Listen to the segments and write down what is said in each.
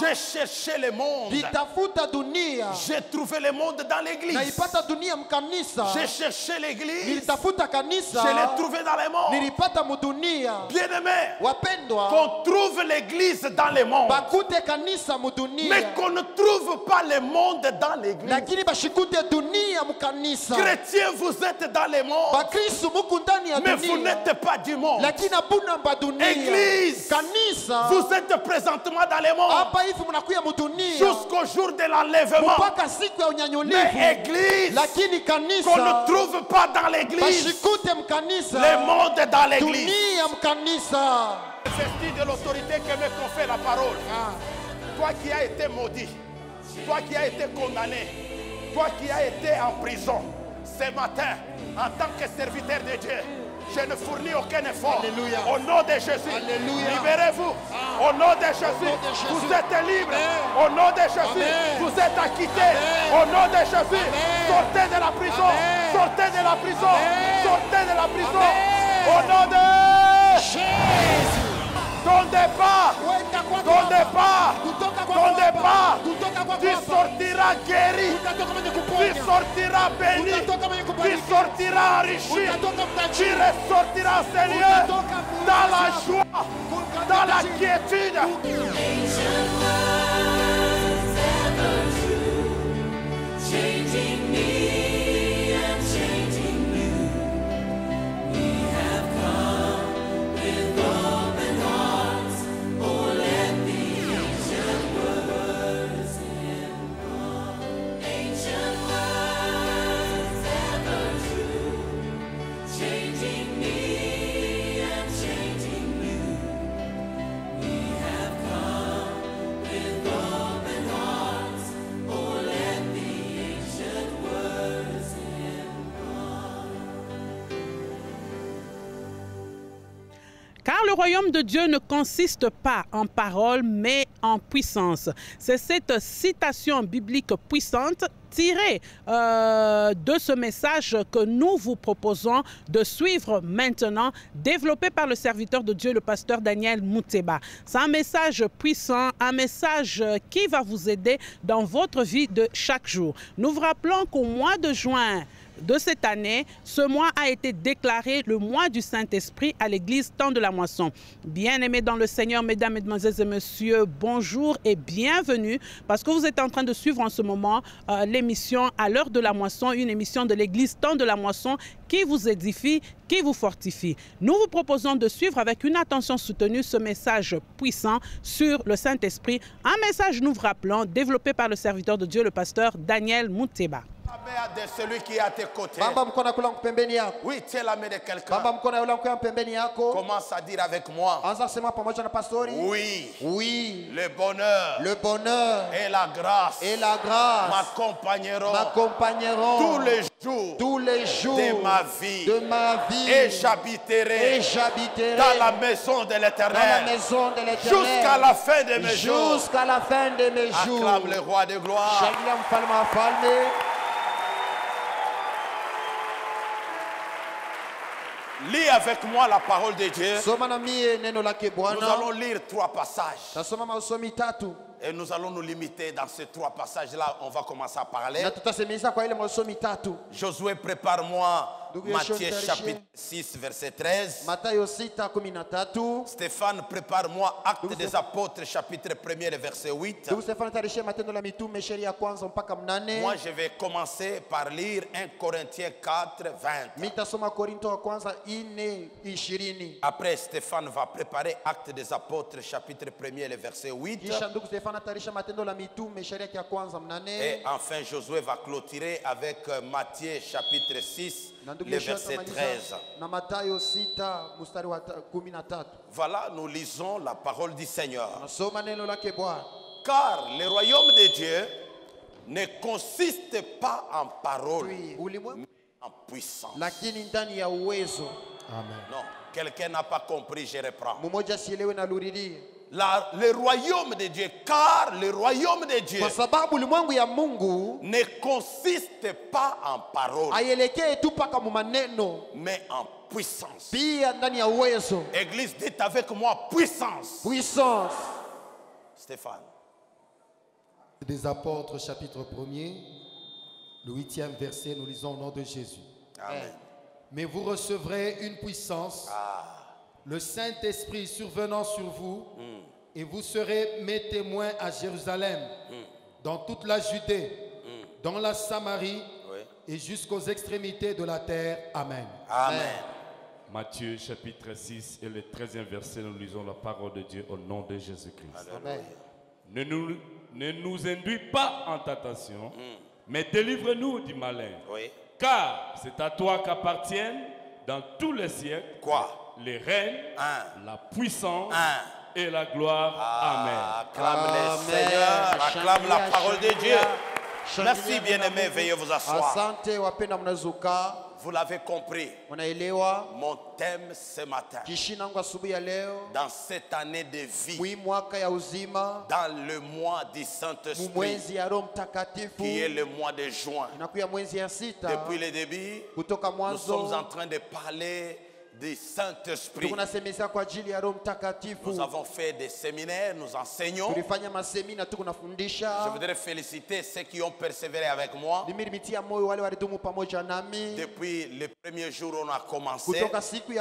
J'ai cherché le monde. J'ai trouvé le monde dans l'église. J'ai cherché l'église. Je l'ai trouvé dans le monde. Bien-aimé, qu'on trouve l'église dans le monde, mais qu'on ne trouve pas le monde dans l'église. Chrétiens, vous êtes dans le monde, mais vous n'êtes pas du monde. Église, vous êtes présentement dans le monde jusqu'au jour de l'enlèvement. Mais église, qu'on ne trouve pas dans l'église, le monde est dans l'église. Vesti de l'autorité que me confère la parole. Toi qui as été maudit, toi qui as été condamné, toi qui as été en prison, ce matin, en tant que serviteur de Dieu, je ne fournis aucun effort. Alléluia. Au nom de Jésus, libérez-vous. Au nom de Jésus, vous êtes libre. Au nom de Jésus, vous êtes acquitté. Au nom de Jésus, sortez de la prison. Sortez de la prison. Sortez de la prison. Au nom de Jésus. Ton départ, ton départ, ton départ, tu sortiras guéri, tu sortiras béni, tu sortiras enrichi, tu ressortiras, Seigneur, dans la joie, dans la quiétude. Car le royaume de Dieu ne consiste pas en paroles, mais en puissance. C'est cette citation biblique puissante tirée de ce message que nous vous proposons de suivre maintenant, développé par le serviteur de Dieu, le pasteur Daniel Mouteba. C'est un message puissant, un message qui va vous aider dans votre vie de chaque jour. Nous vous rappelons qu'au mois de juin de cette année, ce mois a été déclaré le mois du Saint-Esprit à l'église Temps de la Moisson. Bien-aimés dans le Seigneur, mesdames, mesdemoiselles et messieurs, bonjour et bienvenue parce que vous êtes en train de suivre en ce moment l'émission à l'heure de la moisson, une émission de l'église Temps de la Moisson qui vous édifie, qui vous fortifie. Nous vous proposons de suivre avec une attention soutenue ce message puissant sur le Saint-Esprit, un message, nous vous rappelons, développé par le serviteur de Dieu, le pasteur Daniel Mouteba. De celui qui est à tes côtés. Oui, tiens la main de quelqu'un. Commence à dire avec moi. Oui. Oui. Le bonheur. Le bonheur. Et la grâce. Et la grâce. M'accompagneront. M'accompagneront. Tous les jours. Tous les jours. De ma vie. De ma vie. Et j'habiterai. Dans la maison de l'Éternel. Jusqu'à la fin de mes jours. Jusqu'à la fin de mes jours. Acclame le roi de gloire. Lis avec moi la parole de Dieu. Nous allons lire 3 passages. Et nous allons nous limiter dans ces 3 passages-là. On va commencer à parler. Josué, prépare-moi Matthieu chapitre 6, verset 13. Stéphane, prépare-moi Actes des Apôtres chapitre 1er, verset 8. Moi, je vais commencer par lire 1 Corinthiens 4, 20. Après, Stéphane va préparer Actes des Apôtres chapitre 1er, verset 8. Et enfin, Josué va clôturer avec Matthieu chapitre 6, le verset 13. Voilà, nous lisons la parole du Seigneur. Car le royaume de Dieu ne consiste pas en paroles, mais en puissance. Amen. Non, quelqu'un n'a pas compris, je reprends. Le royaume de Dieu, car le royaume de Dieu ne consiste pas en paroles, mais en puissance. Église, dites avec moi puissance. Puissance. Stéphane. Des Apôtres, chapitre 1er, le 8e verset, nous lisons au nom de Jésus. Amen. Mais vous recevrez une puissance, le Saint-Esprit survenant sur vous, et vous serez mes témoins à Jérusalem, dans toute la Judée, dans la Samarie, et jusqu'aux extrémités de la terre. Amen. Amen. Matthieu chapitre 6 et le 13e verset, nous lisons la parole de Dieu au nom de Jésus-Christ. Ne nous induis pas en tentation, mais délivre-nous du malin. Oui. Car c'est à toi qu'appartiennent dans tous les siècles les règnes, la puissance et la gloire. Amen. Acclame le Seigneur, acclame la parole de Dieu. Merci bien-aimés, veuillez vous asseoir. Vous l'avez compris, mon thème ce matin, dans cette année de vie, dans le mois du Saint-Esprit, qui est le mois de juin, depuis le début, nous sommes en train de parler du Saint-Esprit. Nous avons fait des séminaires, nous enseignons. Je voudrais féliciter ceux qui ont persévéré avec moi. Depuis le premier jour où on a commencé, depuis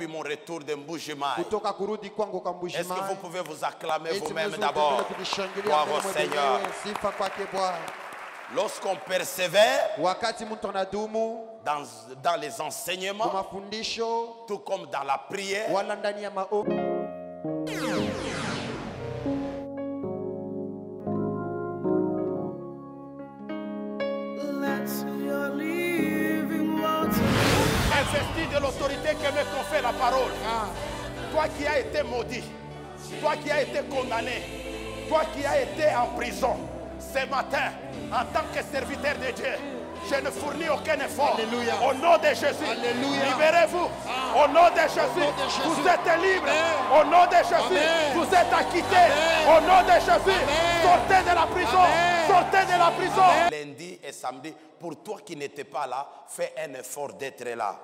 mon retour de Mbujimaï. Est-ce que vous pouvez vous acclamer vous-même d'abord? Gloire au Seigneur. Lorsqu'on persévère dans les enseignements, tout comme dans la prière, investi de l'autorité que me confère la parole. Toi qui as été maudit, toi qui as été condamné, toi qui as été en prison, ce matin, en tant que serviteur de Dieu, je ne fournis aucun effort. Alléluia. Au nom de Jésus, libérez-vous. Au nom de Jésus, vous êtes libre. Au nom de Jésus, vous êtes acquittés. Au nom de Jésus, sortez de la prison. Sortez de la prison. Lundi et samedi, pour toi qui n'étais pas là, fais un effort d'être là.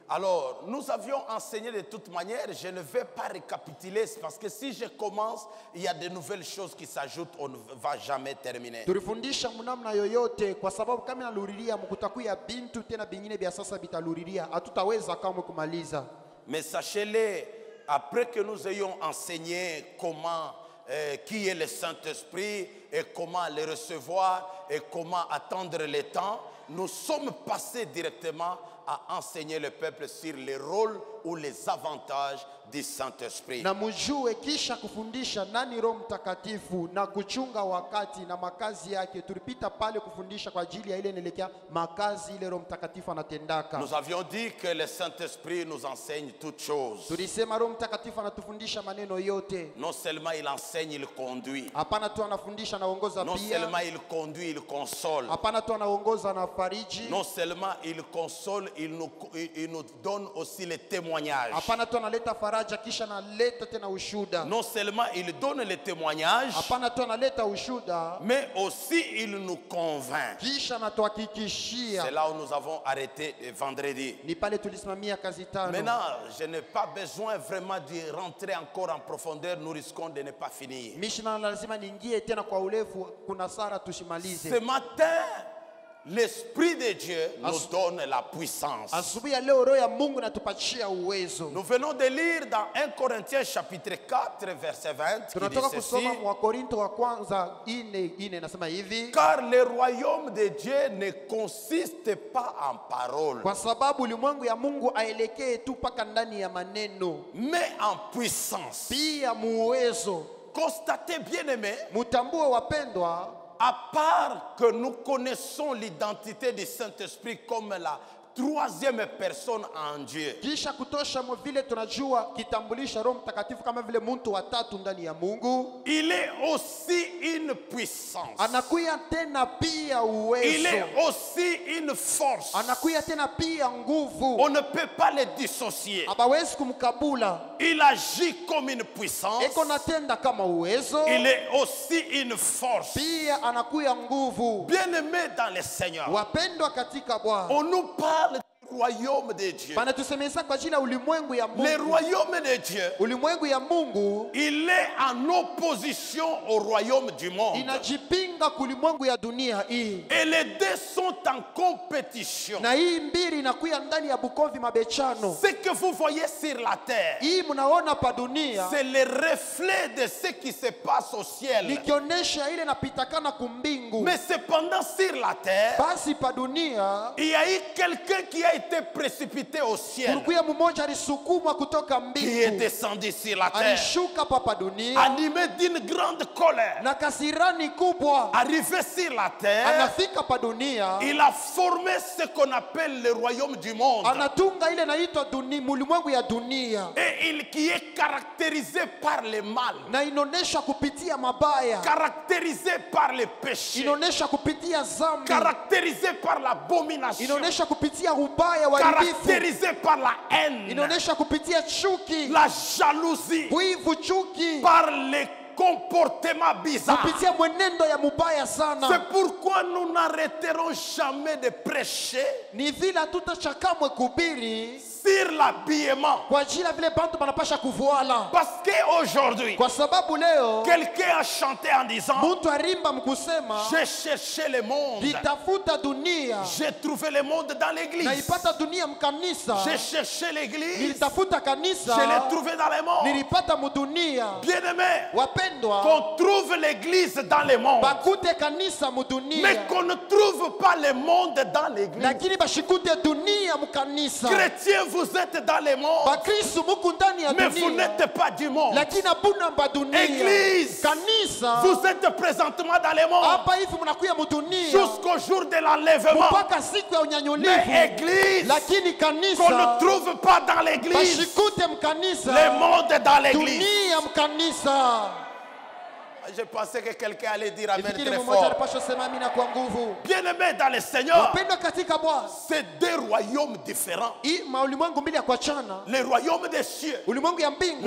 Alors, nous avions enseigné de toute manière, je ne vais pas récapituler parce que si je commence, il y a de nouvelles choses qui s'ajoutent, on ne va jamais terminer. Mais sachez-le, après que nous ayons enseigné comment, qui est le Saint-Esprit et comment le recevoir et comment attendre le temps, nous sommes passés directement à enseigner le peuple sur les rôles ou les avantages du Saint-Esprit. Na mujue kisha kufundisha nani Roho Mtakatifu na kuchunga wakati na makazi yake. Tulipita pale kufundisha kwa ajili ya ile nelekea makazi ile Roho Mtakatifu anatendaka. Nous avions dit que le Saint-Esprit nous enseigne toutes choses. Tulisema Roho Mtakatifu anatufundisha maneno yote. Non seulement il enseigne, il conduit. Hapana tu anafundisha anaongoza pia. Non seulement il conduit, il console. Hapana tu anaongoza na fariji. Non seulement il console, il nous donne aussi les témoignages. Hapana tu analeta faraja kisha analeta tena ushuda. Non seulement il donne les témoignages, hapana tu analeta ushuda, mais aussi il nous convainc. Kisha anatuhakikishia. C'est là où nous avons arrêté vendredi. Ni pale tulisimamia kazi tano. Maintenant, je n'ai pas besoin vraiment de rentrer encore en profondeur, nous risquons de ne pas finir. Mishina lazima niingie tena kwa urefu, kuna sara tusimalize. Ce matin, l'Esprit de Dieu nous donne la puissance. Nous venons de lire dans 1 Corinthiens chapitre 4 verset 20 qui dit ceci: car le royaume de Dieu ne consiste pas en paroles, mais en puissance. Constatez bien aimé, à part que nous connaissons l'identité du Saint-Esprit comme la troisième personne en Dieu, il est aussi une puissance. Il est aussi une force. On ne peut pas les dissocier. Il agit comme une puissance. Il est aussi une force. Bien-aimé dans le Seigneur, on nous parle du royaume de Dieu. Panatusemeza kwa ajili ya ulimwengu ya Mungu. Le royaume de Dieu, Ulimwengu ya Mungu il est en opposition au royaume du monde. inajipinga kulimwengu ya dunia hii. Et les deux sont en compétition. Na hii mbili inakuya ndani ya Bukovi mabechano. Ce que vous voyez sur la terre, Hii mnaona pa dunia c'est le reflet de ce qui se passe au ciel. likionyesha ile napitakana kumbingu. Mais cependant sur la terre, Basi pa dunia il y a eu quelqu'un qui a été précipité au ciel, kulikuya mmoja alisukumwa kutoka qui est mbingu. descendu sur la terre, Alishuka pa dunia animé d'une grande colère. na kasirani kubwa. Arrivé sur la terre, Anafika pa dunia, il a formé ce qu'on appelle le royaume du monde, anatunga ile naitwa dunia, ulimwengu ya dunia, et qui est caractérisé par le mal, na inaonesha kupitia mabaya, caractérisé par le péché, inaonesha kupitia zambi, caractérisé par l'abomination, inaonesha kupitia ubaya wa uharibifu, caractérisé par la haine, inaonesha kupitia chuki, la jalousie, wivu, chuki, par les comportements bizarres. kupitia mwenendo ya mubaya C'est sana. pourquoi nous n'arrêterons jamais de prêcher Ni vile hatutachakamwe kubiri sur l'habillement. kwa ajili ya vile bantu banapasha kuvuala, Parce qu'aujourd'hui, kwa sababu leo quelqu'un a chanté en disant: mtu arimba mkusema j'ai cherché le monde, nitafuta dunia j'ai trouvé le monde dans l'église, naipata dunia mkanisa, j'ai cherché l'église, nilitafuta kanisa je l'ai trouvé dans le monde. nilipata mudunia. Bien-aimé, Wapendwa, qu'on trouve l'église dans le monde, bakute kanisa mais mudunia, qu'on ne trouve pas le monde dans l'église. lakini bashikute dunia mkanisa. Chrétiens, vous êtes dans le monde, Bakristu muku ndani ya mais vous dunia, n'êtes pas du monde. lakini abuna mba dunia. Église, Kanisa, vous êtes présentement dans le monde hapa hivi mnakuya mudunia jusqu'au jour de l'enlèvement. mpaka siku ya unyanyulivu, Mais église, lakini qu'on ne kanisa trouve pas dans l'église, bashikute mkanisa, le monde est dans l'église. dunia mkanisa. Je pensais que quelqu'un allait dire amen Ifikiri très mmoja fort. alipaswa sema amina kwa nguvu. Bien-aimés dans le Seigneur, Wapendwa katika Bwana, c'est deux royaumes différents. hii maulimwengu mbili ya kuachana, Le royaume des cieux, ulimwengu ya mbingu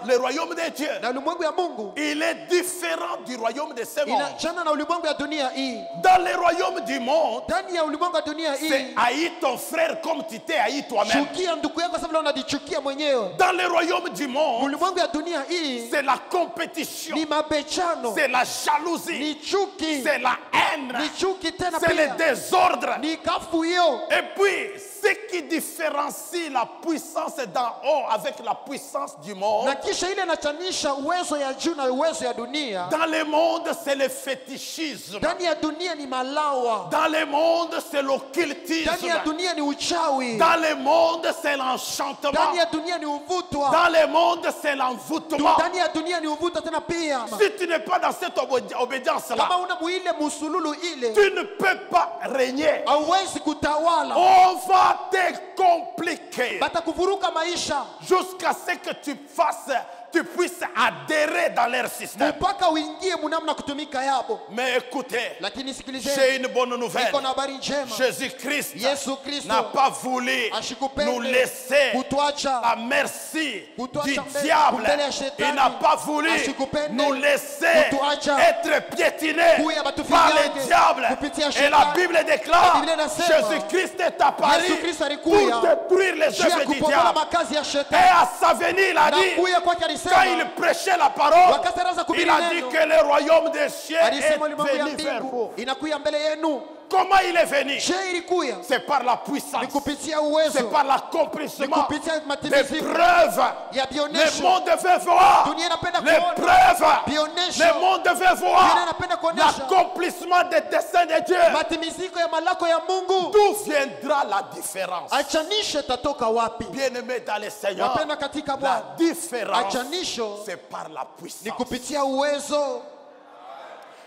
le royaume de Dieu, na ulimwengu ya Mungu il est différent du royaume de ce monde. inaachana na ulimwengu ya dunia hii. Dans le royaume du monde, Ndani ya ulimwengu ya dunia c'est hii, haïr ton frère comme tu t'es haï toi-même. chukia ndugu yako sababu unajichukia mwenyewe. Dans le royaume du monde, Ulimwengu ya dunia hii c'est la compétition, ni mabechano, c'est la jalousie, ni chuki, c'est la haine, ni chuki tena c'est le pia désordre. ni kafuyo. Et puis, ce qui différencie la puissance d'en haut avec la puissance du monde, Na kisha ile inachanisha uwezo ya juu na uwezo ya dunia. dans le monde, c'est le fétichisme. Ndani ya dunia ni malawa, Dans le monde, c'est ndani ya l'occultisme. dunia ni uchawi, Dans le monde, c'est l'enchantement. ndani ya dunia ni uvutwa, Dans le monde, c'est l'envoûtement. ndani ya dunia ni uvutwa tena pia. Si tu n'es pas dans cette obédience-là, Kama una muile musululu ile, tu ne peux pas régner. hauwezi kutawala, On va te compliquer batakuvuruka maisha jusqu'à ce que tu puisses adhérer dans leur système. mpaka uingie munamna kutumika yabo. Mais écoutez, Lakini sikilizeni, j'ai une bonne nouvelle. niko na habari njema. Jésus-Christ Yesu Kristo n'a pas voulu ashikupende nous laisser kutuacha à merci Kutuacha du mbele- diable. mbele ya shetani. Il n'a pas voulu Ashikupende nous laisser kutuacha être piétinés kuya batufinyage par le diable. kupitia Et la shetani. Bible déclare, Biblia inasema, Jésus-Christ est apparu Yesu Kristo pour alikuya détruire les juu ya œuvres du kupomola diable. makazi ya Et shetani. à sa venue, il a Na dit, kuya kwake quand alisema, il prêchait la parole, wakati anaanza kuhubiri il a dit neno, que le royaume des cieux est alisema ulimwengu ya venu vers vous. mbingu inakuya mbele yenu. Comment il est venu? Je ilikuya C'est par la puissance. ni kupitia C'est uwezo, par ni l'accomplissement kupitia des matimiziko preuves. ya Le bionesho. monde veut voir Dunia inapenda les kuona preuves. bionesho, Le monde veut dunia voir inapenda kuonesha l'accomplissement des desseins de Dieu. matimiziko ya malako ya Mungu. D'où viendra la différence? Achanisho tatoka wapi? Bien-aimé dans le Seigneur, Wapenda katika la Bwana, différence, achanisho c'est par la ni puissance. kupitia uwezo.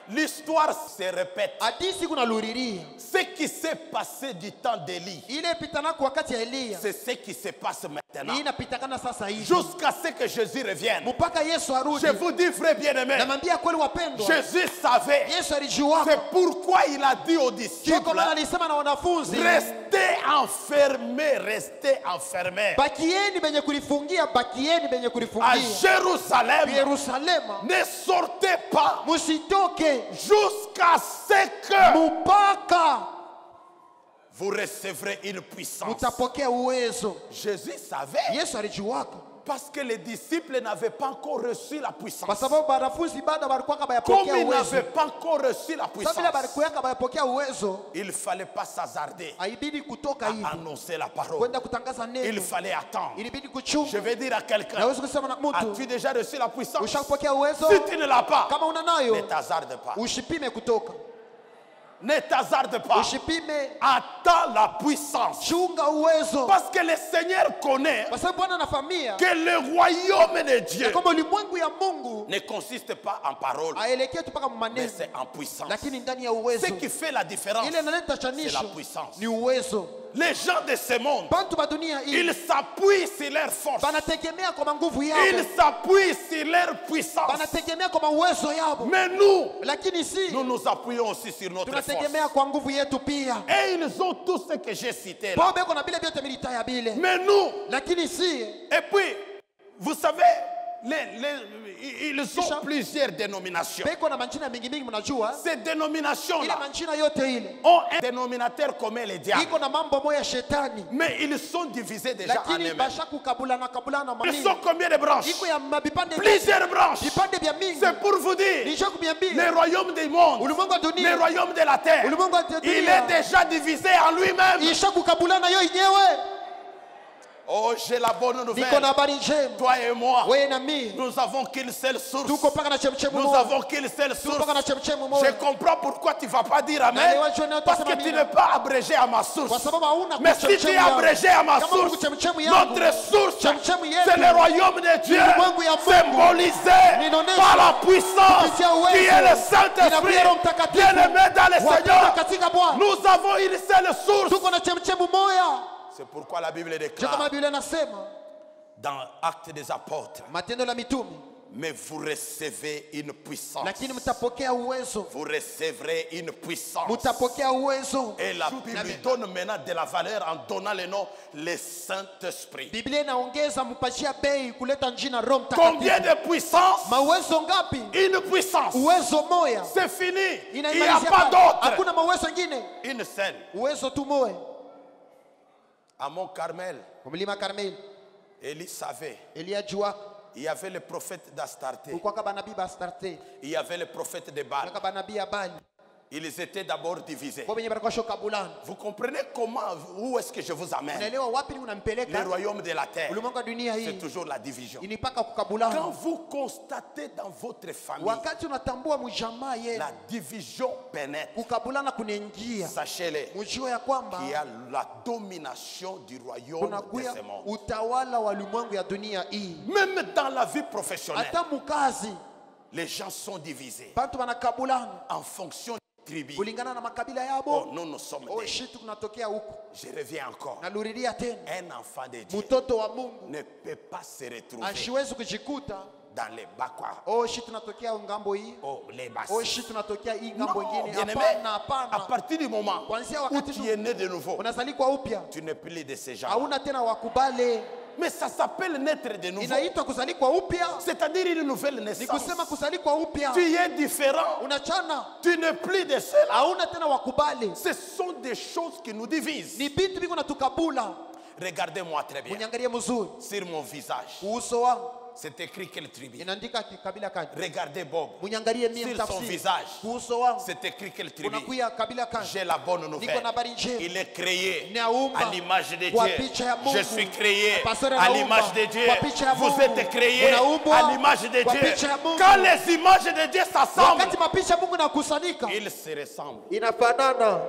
L'histoire se répète. Hadisi kuna luriria Ce qui s'est passé du temps d'Élie, ile pitanako wakati ya Elia, c'est ce qui se passe maintenant. hii inapitakana sasa hivi Jusqu'à ce que Jésus revienne. mpaka Yesu arudi. Je vous dis, frère bien-aimé, Namwambia kweli wapendwa, Jésus savait. Yesu alijua. C'est pourquoi il a dit aux Kiko disciples, maana alisema na wanafunzi, restez enfermés, restez enfermés. bakieni benye kulifungia, bakieni benye À kulifungia Jérusalem, Yerusalema, ne sortez pas musitoke jusqu'à ce que mpaka Vous recevrez une puissance. Mutapokea uwezo. Jésus savait. Yesu alijuaka. Parce que les disciples n'avaient pas encore reçu la puissance. Kwa sababu wanafunzi bado walikuwa Comme bayapokea ils uwezo. n'avaient pas encore reçu la puissance, Sababu walikuwa bayapokea uwezo. il ne fallait pas s'hasarder Haibidi kutoka hivi. à annoncer la parole. Kwenda kutangaza neno. Il fallait attendre. Ilibidi kuchunga. Je vais dire à quelqu'un, Naweza kusema na mtu. as-tu déjà reçu la puissance? Ushapokea uwezo? Si tu ne l'as pas, Kama una nayo, ne t'hasarde pas. ushipime kutoka. Ne t'hasarde pas. Ushipime. Attends la puissance. Chunga uwezo. Parce que le Seigneur connaît Kwa sababu Bwana anafahamia que le royaume de Dieu kama ulimwengu ya Mungu ne consiste pas en parole, aelekee tu mpaka mais maneno, c'est en puissance. lakini ndani ya uwezo. Ce qui fait la différence, Ile inaleta c'est chanisho la puissance. ni uwezo. Les gens de ce monde, Bantu ba dunia hii ils s'appuient sur leur force. banategemea kwa nguvu yao, Ils s'appuient sur leur puissance. banategemea kwa uwezo yao. Mais nous, Lakini si nous nous appuyons aussi sur notre force. tunategemea kwa nguvu yetu pia. Et ils ont tout ce que j'ai cité là. Pombe kuna bile vyote militaya bile. Mais nous, Lakini si et puis, vous savez, ils ont plusieurs dénominations. beko na manjina mingi mingi mnajua. Ces dénominations Ile là manjina yote ile ont un dénominateur commun, les diables. iko na mambo moya shetani. Mais ils sont divisés déjà en Lakini eux-mêmes. basha kukabulana kabulana Ils mamini. sont combien de branches? Iko ya mabipande Plusieurs branches. vipande vya mingi. C'est pour vous dire, Nisha kubiambia. le royaume du monde, Ulimwengu wa le dunia. royaume de la terre, Ulimwengu wa dunia. il est déjà divisé en lui-même. Isha kukabulana yo yenyewe. Oh, j'ai la bonne nouvelle. Niko na habari njema. Toi et moi, Wewe na mimi. nous avons qu'une seule source. Tuko paka na chemchemu Nous moja. avons qu'une seule Tuko source. paka na chemchemu Je moja. comprends pourquoi tu ne vas pas dire Amen. Naelewa jioni leo Parce utasema que tu amina. n'es pas abrégé à ma source. Kwa sababu hauna Mais si tu chemchemu es yangu. abrégé à ma Kama source, uko chemchemu yangu. notre source, Chemchemu yetu. c'est le royaume de Dieu, ulimwengu ya Mungu. symbolisé Linaonesha par la puissance kupitia uwezo. qui est le Saint-Esprit. Inakuja Roho Mtakatifu. Bien-aimé dans le Wapendwa Seigneur, katika Bwana. nous avons une seule source. Tuko na chemchemu moja. C'est pourquoi la Bible Je kama déclare Biblia inasema dans Actes des Apôtres, Matendo la Mitume, mais vous recevez une puissance. lakini mtapokea uwezo. Vous recevrez une puissance. Mtapokea uwezo. Et la Bible donne maintenant de la valeur en donnant le nom le Saint-Esprit. Biblia inaongeza mpashia bei kuleta jina Roho Mtakatifu. Combien de puissance? Mawezo ngapi? Une puissance. Uwezo moja. C'est fini. Il n'y a Inaimalizia pas pale. d'autre. Hakuna mawezo mengine. Une seule. Uwezo tu moja. À Mont Carmel, Kwa mlima Karmeli, Élie savait. Elia jua Il y avait le prophète d'Astarté. kulikuwa banabii ba Astarte. Il y avait le prophète de Baal. Kulikuwa banabii ya Bali. Ils étaient d'abord divisés. Kwa benye baraka shoka bulana. Vous comprenez comment, où est-ce que je vous amène? Unaelewa wapi Le unampeleka? royaume de la terre, Ulimwengu wa dunia c'est hii toujours la division. inipaka Quand kukabulana. vous constatez dans votre famille Wakati unatambua mjamaa yeye la division pénètre, kukabulana kunaingia. sachez-le, Mjue ya kwamba qu'il y a la domination du royaume de kunakuya ce monde. utawala wa ulimwengu ya dunia hii. Même dans la vie professionnelle, Hata mukazi les gens sont divisés bantu banakabulana en fonction des tribus. kulingana na makabila Oh, yabo. nous sommes Oh, des... shitu kunatokea huko. Je reviens encore. Narudilia tena. Un enfant de Dieu Mtoto wa Mungu ne peut pas se retrouver ashiwezi kujikuta. dans les bakwa. Oh, shitu tunatokea ngambo hii. Oh, les basses. Oh, shitu tunatokea hii Non, ngambo nyingine. bien-aimé, Hapana, à hapana. partir du moment Kuanzia où wakati tu es né de nouveau, unazalikwa upya. tu n'es plus de ces gens. Hauna tena wakubale. Mais ça s'appelle naître de nouveau. Inaitwa kuzalikwa upya. C'est-à-dire une nouvelle Ni naissance. kusema kuzalikwa upya. Tu es différent. Unachana. Tu n'es plus de cela. Hauna tena wakubale. Ce sont des choses qui nous divisent. Ni bintu biko natukabula. Regardez-moi très bien. Munyangalie mzuri. Sur mon visage, Uso wangu c'est écrit quelle tribu. inaandika kabila kani. Regardez Bob. Munyangalie mimi Sur son mtafsiri. visage, Uso wangu c'est écrit quelle tribu. unakuya kabila kani. J'ai la bonne Niko nouvelle. na habari njema. Il est créé Naumba à l'image de kwa Dieu. picha ya Mungu. Je suis créé Pastor à anaumba l'image de Dieu. kwa picha ya Vous Mungu. êtes créé Unaumbwa à l'image de kwa Dieu. picha ya Mungu. Quand les images de Dieu s'assemblent, Wakati mapicha ya Mungu inakusanyika ils se ressemblent. inafanana.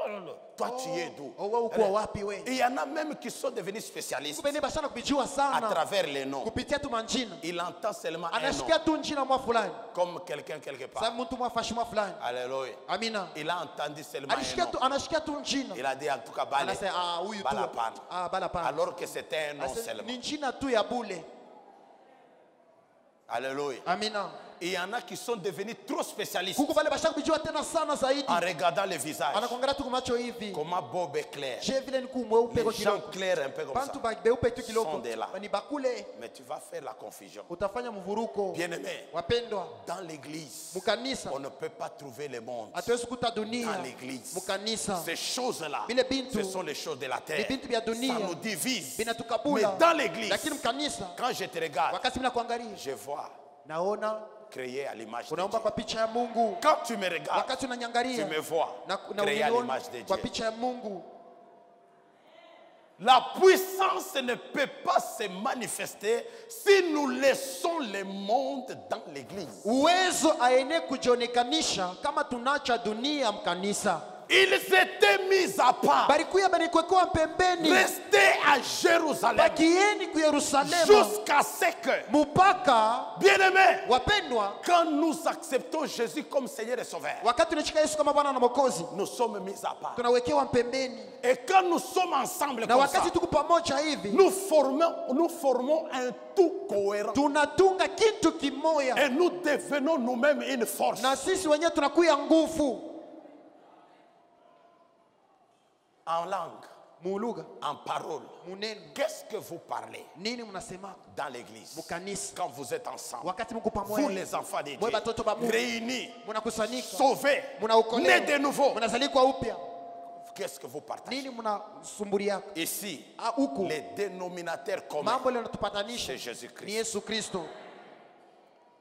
Oh là là, toi, tu es d'où? Oh, wewe uko wapi wewe? Il y en a même qui sont devenus spécialistes Kubene bashana kubijua à sana travers les noms. kupitia tu manjina. Il entend seulement un nom, Anasikia tu njina mwa fulani. comme quelqu'un quelque Sasa part. mtu mwa fashi mwa fulani. Alléluia. Amina. Il a entendu seulement un Anasikia tu nom. anasikia tu njina. Il a dit en tout cas, Balé. Anasema huyu tu. Balapana. Balapana. Alors que c'était un nom Anasema, seulement. ni njina tu ya bule. Alléluia. Amina. Et il y en a qui sont devenus trop spécialistes Kuko wale bashaka kujua tena sana zaidi. en regardant le visage. Anakuangalia tu kwa macho hivi. Comment Bob est clair. Je vile ni kumweupe Les kwa gens kidogo. clairs un peu comme ça Bantu beupe tu sont kidogo. de là. Ni bakule. Mais tu vas faire la confusion. Utafanya mvuruko. Bien-aimé, Wapendwa, dans l'église, mukanisa on ne peut pas trouver le monde. hatuwezi kuta dunia. Dans l'église, Mukanisa ces choses-là, Bile bintu, ce sont les choses de la terre. ni bintu vya dunia. Ça nous divise. Mais Binatukabula. dans l'église, Lakini mkanisa, quand je te regarde, wakati mimi nakuangalia, je vois naona créé à l'image de unaomba Dieu. kwa picha ya Mungu. Quand tu me regardes, Wakati tu unanyangalia me vois na créé à uniona l'image de kwa Dieu. picha ya Mungu. La puissance ne peut pas se manifester si nous laissons le monde dans l'église. Uwezo aene kujionekanisha kama tunacha dunia mkanisa. Ils étaient mis à part. Barikuya banikwekewa pembeni. Restez à Jérusalem Bakieni ku Yerusalemu jusqu'à ce que, mupaka bien-aimés, wapendwa, quand nous acceptons Jésus comme Seigneur et Sauveur, wakati tunashika Yesu kama Bwana na Mwokozi, nous sommes mis à part. tunawekewa pembeni. Et quand nous sommes ensemble Na comme ça, wakati tuko pamoja hivi, nous formons un tout cohérent. tunatunga kitu kimoya. Et nous devenons nous-mêmes une force. Na sisi wenyewe tunakuya nguvu. En langue, Muluga, en parole. muneno, Qu'est-ce que vous parlez nini mnasema dans l'église mukanisa? quand vous êtes ensemble? Wakati mko Vous pamoja, les enfants de Dieu, mwe batoto ba Mungu, réunis, mnakusanyika, sauvés, nés mnaokolewa, de nouveau. mnazalikwa upya. Qu'est-ce que vous partagez? Nini mnasumbuliaka? Ici, Huku les dénominateurs communs, mambo yanatupatanisha c'est ni Jésus-Christ. Yesu Kristo.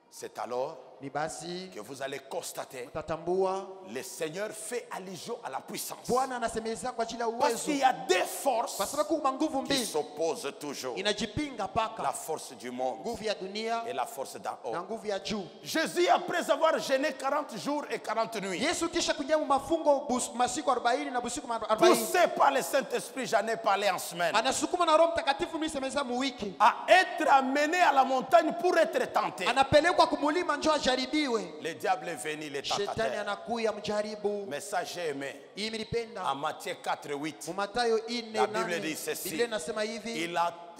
C'est alors Ni basi que vous allez constater utatambua le Seigneur fait allusion à la puissance. Bwana anasemeza kwa ajili ya Parce uwezo, qu'il y a des forces kwa sababu kuna nguvu qui mbili s'opposent toujours. inajipinga La paka, force du monde nguvu ya dunia et la force d'en haut. na nguvu ya juu. Jésus, après avoir jeûné 40 jours et 40 nuits, Yesu kisha kuingia mafungo masiku 40 na busiku 40, poussé par le Saint-Esprit, j'en ai parlé en semaine, anasukuma na Roho Mtakatifu, mlisemeza muwiki, à être amené à la montagne pour être tenté. anapelekwa kumulima njoo ajaribiwe. Le diable est venu, les Shetani tentateurs. anakuya mjaribu. Mais ça, j'ai aimé. Hii En milipenda Matthieu 4, 8, mu Mathayo la Bible 4:8, dit ceci. Biblia inasema hivi,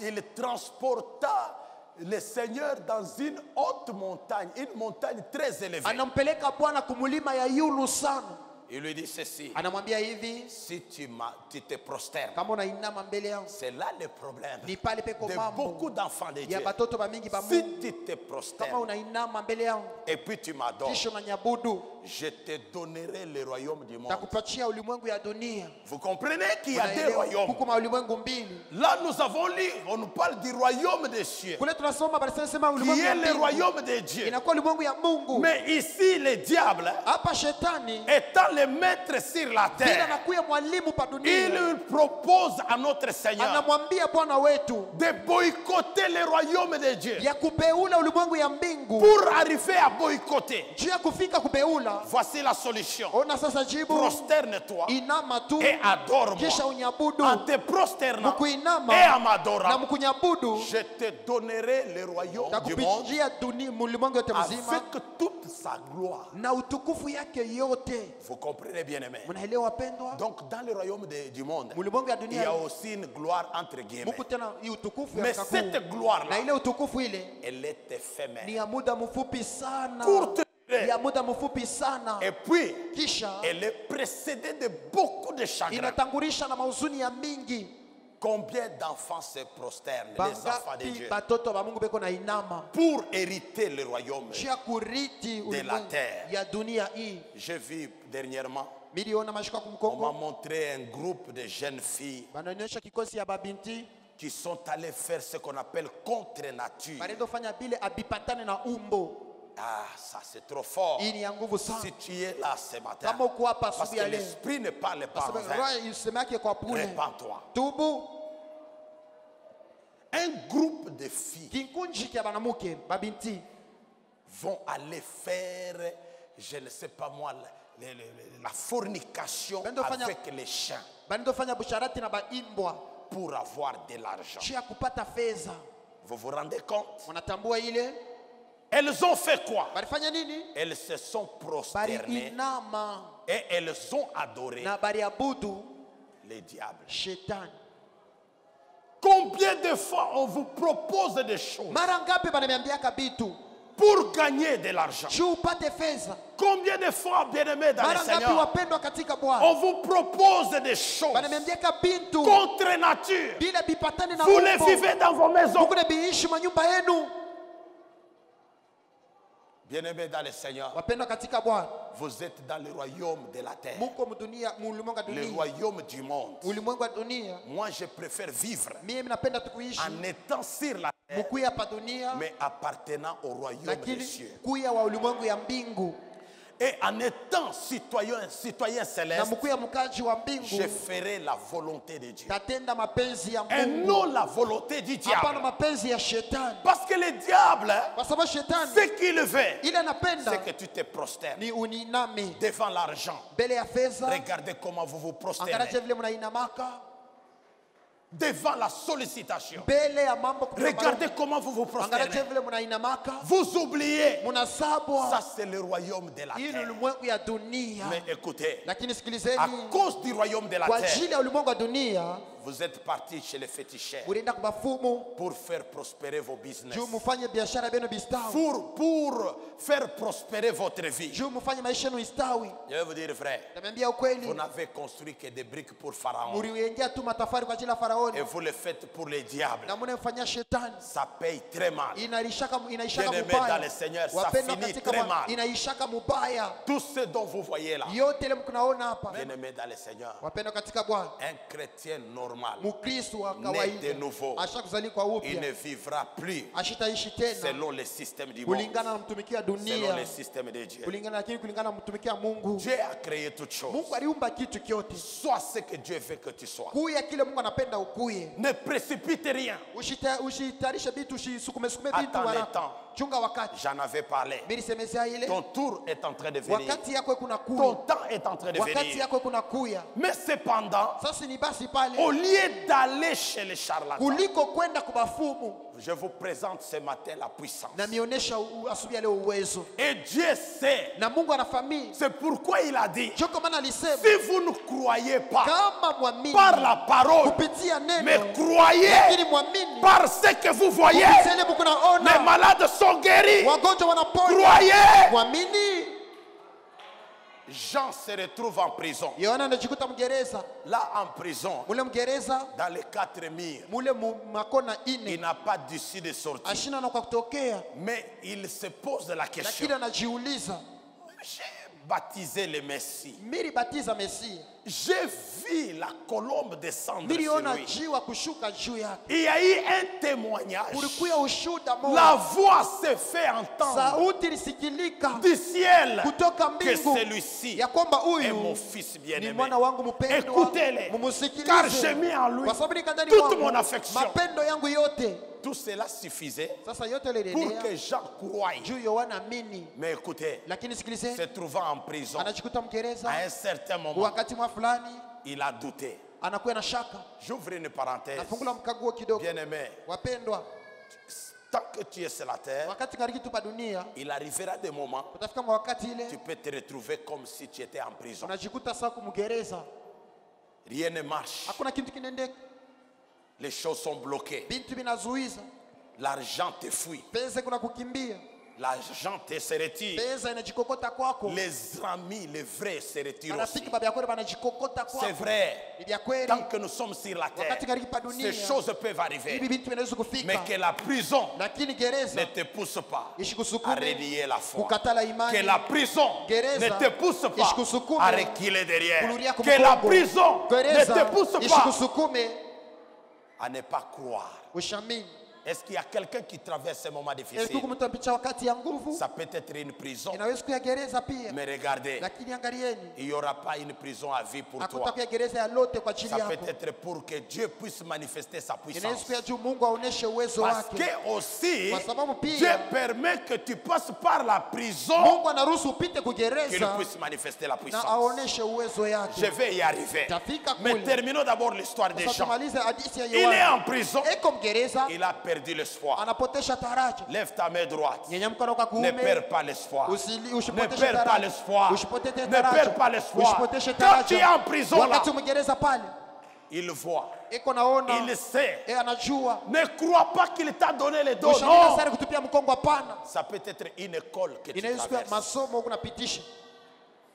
Il transporta le Seigneur dans une haute montagne, une montagne très élevée. anampeleka Bwana kumulima ya yulu sana. Il lui dit ceci. Anamwambia hivi, Si tu te prosternes, kama unainama mbele yangu, c'est là le problème ni pale peko de mambo beaucoup d'enfants de ya Dieu. batoto ba mingi ba Si Mungu. tu te Kama prosternes unainama mbele yangu et puis tu m'adores, kisha unanyabudu, je te donnerai le royaume du monde. takupatia ulimwengu ya dunia. Vous comprenez qu'il y a des Unaelewa? royaumes. Kuko maulimwengu mbili. Là, nous avons lu, on nous parle du royaume des cieux, Kule tunasoma bali sema qui ulimwengu ya est le mbingu. royaume de Dieu. Inakuwa ulimwengu ya Mungu. Mais ici, le diable, Hapa shetani étant le maître sur la bila terre, anakuya mwalimu pa il dunia. propose à notre Seigneur Anamwambia Bwana wetu de boycotter le royaume de Dieu ya kubeula ulimwengu ya mbingu. pour arriver à boycotter. Juu ya kufika kubeula, Voici la solution. ona sasa jibu, Prosterne-toi inama tu et adore-moi. kisha unyabudu. En te prosternant Mkuinama et en na m'adorant, mkunyabudu, je te donnerai le royaume du monde takupitia dunia ulimwengu yote mzima avec toute sa gloire. na utukufu yake yote. Vous comprenez bien aimé. Mnaelewa wapendwa? Donc dans le royaume du monde, Ulimwengu ya il y a dunia aussi une gloire entre guillemets. muku tena hii utukufu ya Mais kakuu. cette gloire-là, Na ile utukufu ile elle est éphémère. ni ya muda mfupi sana, Courte durée. ya muda mfupi sana, Et puis, kisha elle est précédée de beaucoup de chagrins. inatangulisha na mauzuni ya mingi. Combien d'enfants se prosternent, les enfants de Bangapi Dieu, batoto ba Mungu beko na inama pour hériter le royaume. chia kuriti ulimwengu terre. ya dunia hii. J'ai vu dernièrement, Miliona mashika on m'a kumkongo montré un groupe de jeunes filles banaonyesha kikosi ya babinti qui sont allées faire ce qu'on appelle contre nature. banendo fanya bile abipatane na umbo. Ah, ça c'est trop fort. Hii ni ya nguvu sana. Si tu es là ce matin, Kama uko hapa parce asubuhi que ya leo, l'esprit ne parle pas en sababu vain, roho isemake kwa pule, répands-toi. tubu. Un groupe de filles Kinkunji kia banamuke babinti vont aller faire, je ne sais pas moi, la fornication Bendo fanya- avec les chiens banendo fanya busharati na baimbwa pour avoir de l'argent. chia kupata fedha. Vous vous rendez compte? Mnatambua ile Elles ont fait quoi? balifanya nini? Elles se sont Bali prosternées inama et elles ont adoré na bali abudu les diables. shetani. Combien de fois on vous propose des choses Mara ngapi bananiambiaka bitu pour gagner de l'argent. juu upate fedha. Combien de fois, bien-aimés dans le Mara ngapi Seigneur, wapendwa katika Bwana on vous propose des choses banamembiaka bintu contre nature. bila bipatane na Vous les umbo. vivez dans vos maisons. Mukune biishi manyumba yenu. Bien-aimés dans le Seigneur, Wapendwa katika Bwana, vous êtes dans le royaume de la terre, muko mdunia ulimwengu wa le dunia. royaume du monde. Ulimwengu wa dunia. Moi, je préfère vivre Mimi napenda tukuishi en étant sur la terre, mukuya pa dunia mais appartenant au royaume des lakini cieux. kuya wa ulimwengu ya mbingu. Et en étant citoyen Na céleste, mukuya mkaji wa je mbingu ferai la volonté de Dieu. tatenda mapenzi ya Et Mungu. non la volonté du Hapana diable. mapenzi ya shetani. Parce que le diable, Kwa sababu shetani ce qu'il veut, ile anapenda c'est que tu te prosternes ni uniname devant l'argent. mbele ya fedha. Regardez comment vous vous prosternez Angalaje vile mnainamaka devant la sollicitation. mbele ya mambo. Regardez comment vous vous Angalaje prosternez. vile mnainamaka Vous oubliez, mnasabwa. ça c'est le royaume de la Hii ni terre. ulimwengu ya dunia. Mais écoutez, Lakini à sikilizeni, cause du royaume de la kwa terre, ajili ya ulimwengu wa dunia vous êtes partis chez les féticheurs mulienda kwa bafumu pour faire prospérer vos business, juu mufanye biashara benu bistawi, pour faire prospérer votre vie. juu mufanye maisha yenu istawi. Je vais vous dire, frère, Namwambia vous ukweli, n'avez construit que des briques pour Pharaon muriwengea tu matafari kwa ajili ya Faraoni et vous le faites pour les diables. na mnafanyia shetani. Ça paye très mal. Inaishaka Bien-aimés mubaya. dans le Seigneur, ça Wapendwa finit katika très Bwana, mal. inaishaka mubaya. Tout ce dont vous voyez là, Yote ile mkunaona hapa, bien-aimés dans le Seigneur, wapendwa katika Bwana, un chrétien normal, Mkristo wa né de kawaida nouveau, ashakuzalika il ne upya, vivra plus ashitaishi tena selon le système du monde, kulingana na mtumikia selon dunia, le système de Dieu. kulingana na mtumikia Mungu. Dieu a créé toutes choses. Mungu aliumba kitu kyote. Sois ce que Dieu veut que tu sois. Kuya kile Mungu anapenda ukuye. Ne précipite rien. Usitayarishe vitu, usisukume vitu Attends le haraka. temps. Chunga wakati. J'en avais parlé. Mimi nisemezea ile. Ton tour est en train de venir. Wakati yako kuna Ton kuya. temps est en train de Wakati venir. yako kuna kuya. Mais cependant, Sasa ni basi pale. au lieu d'aller chez les charlatans, Kuliko kwenda kubafumu. je vous présente ce matin la puissance. Na mionyesha asubuhi leo uwezo. Et Dieu sait. Na Mungu anafahamu. C'est pourquoi il a dit, Joko maana alisema si vous ne croyez pas kama mwamini par la parole, kupitia neno, mais croyez lakini mwamini par ce que vous voyez, kupitia ile les mkunaona malades sont guéris. wagonjwa wanapona. Croyez. Mwamini. Jean se retrouve en prison. Yohana anajikuta mgereza. Là, en prison, Mule mgereza, dans les 4 murs, mule makona il ine. n'a pas d'issue de sortie. Ashina na kwa kutokea. Mais il se pose la question. Lakini anajiuliza, J'ai baptisé le Messie. miri batiza Mesia. J'ai vu la colombe descendre Miri sur ona lui. jiwa kushuka juu yake. Il y a eu un témoignage. Kulikuwa ushuhuda moja. La voix se fait entendre Sauti ilisikilika du ciel kutoka que mbingu celui-ci ya kwamba est huyu mon fils ni bien-aimé. mwana wangu mpendwa. Écoutez-les, Mumusikilize. car j'ai mis en lui Kwa sababu nikadhani toute kwangu, mon affection. mapendo yangu yote. Tout cela suffisait Sasa yote pour lilienea que Jean croie. juu Yohana amini. Mais écoutez, Lakini sikilizeni, se trouvant en prison, anajikuta mgereza. à un certain moment, Wakati mwa fulani il a douté. anakuwa na shaka. J'ouvre une parenthèse. Nafungula mkaguo kidogo. Bien-aimé, Wapendwa, tant que tu es sur la terre, wakati ngariki tupa dunia, il arrivera des moments utafika mwa wakati tu ile peux te retrouver comme si tu étais en prison. unajikuta saa kumgereza. Rien ne marche. Hakuna kitu kinaendeka. Les choses sont bloquées. Bintu binazuiza. L'argent te fuit. Pesa kuna kukimbia. L'argent te se retire. Pesa inajikokota kwako. Les amis, les vrais se retirent aussi. Marafiki baba yako banajikokota kwako. C'est vrai. Ni vya kweli. Tant que nous sommes sur la terre, Wakati ngariki pa dunia, ces choses peuvent hivi arriver. bintu vinaweza Mais kufika. que la prison Lakini ne gereza te pousse pas à ishikusukume renier la foi. kukatala imani. Que la prison Gereza ne te pousse pas ishikusukume à reculer derrière. kuluria Que la kumgongo. prison ne Gereza te pousse pas ishikusukume à ne pas croire. ushamini. Est-ce qu'il y a quelqu'un qui traverse ces moments difficiles? Elikuwa mtapicha wakati ya nguvu. Ça peut être une prison. Inaweza kuwa gereza pia. Mais regardez, Lakini angalieni, il n'y aura pas une prison à vie pour toi. hakutakuwa gereza ya lote kwa ajili Ça yako. peut être pour que Dieu puisse manifester sa Inaweza puissance. kuwa juu Mungu aoneshe uwezo Parce wake. que aussi, Kwa sababu pia, Dieu permet que tu passes par la prison Mungu anaruhusu upite qu'il kugereza puisse manifester la na puissance. aoneshe uwezo Je yake. vais y arriver. Tafika Mais kule. terminons d'abord l'histoire des Sasa gens. tumalize hadithi ya Il est Yohana. en prison. Eko mgereza, Il a perdu l'espoir. anapotesha taraja. Lève ta main droite. Nyanya mkono kwa Ne kuume. perds pas l'espoir. Ne Usipoteshe perds pas taraja. l'espoir. Usipoteshe Ne taraja. perds pas l'espoir. Usipoteshe Quand tu es taraja. en prison là, Wakati mgereza pale, Il voit. eko naona Il sait. anajua. Ne crois pas qu'il t'a donné les dons. Ushangaa Non. sare kutupia mkongo, hapana. Ça peut être une école que tu Inaweza traverses. masomo unapitisha.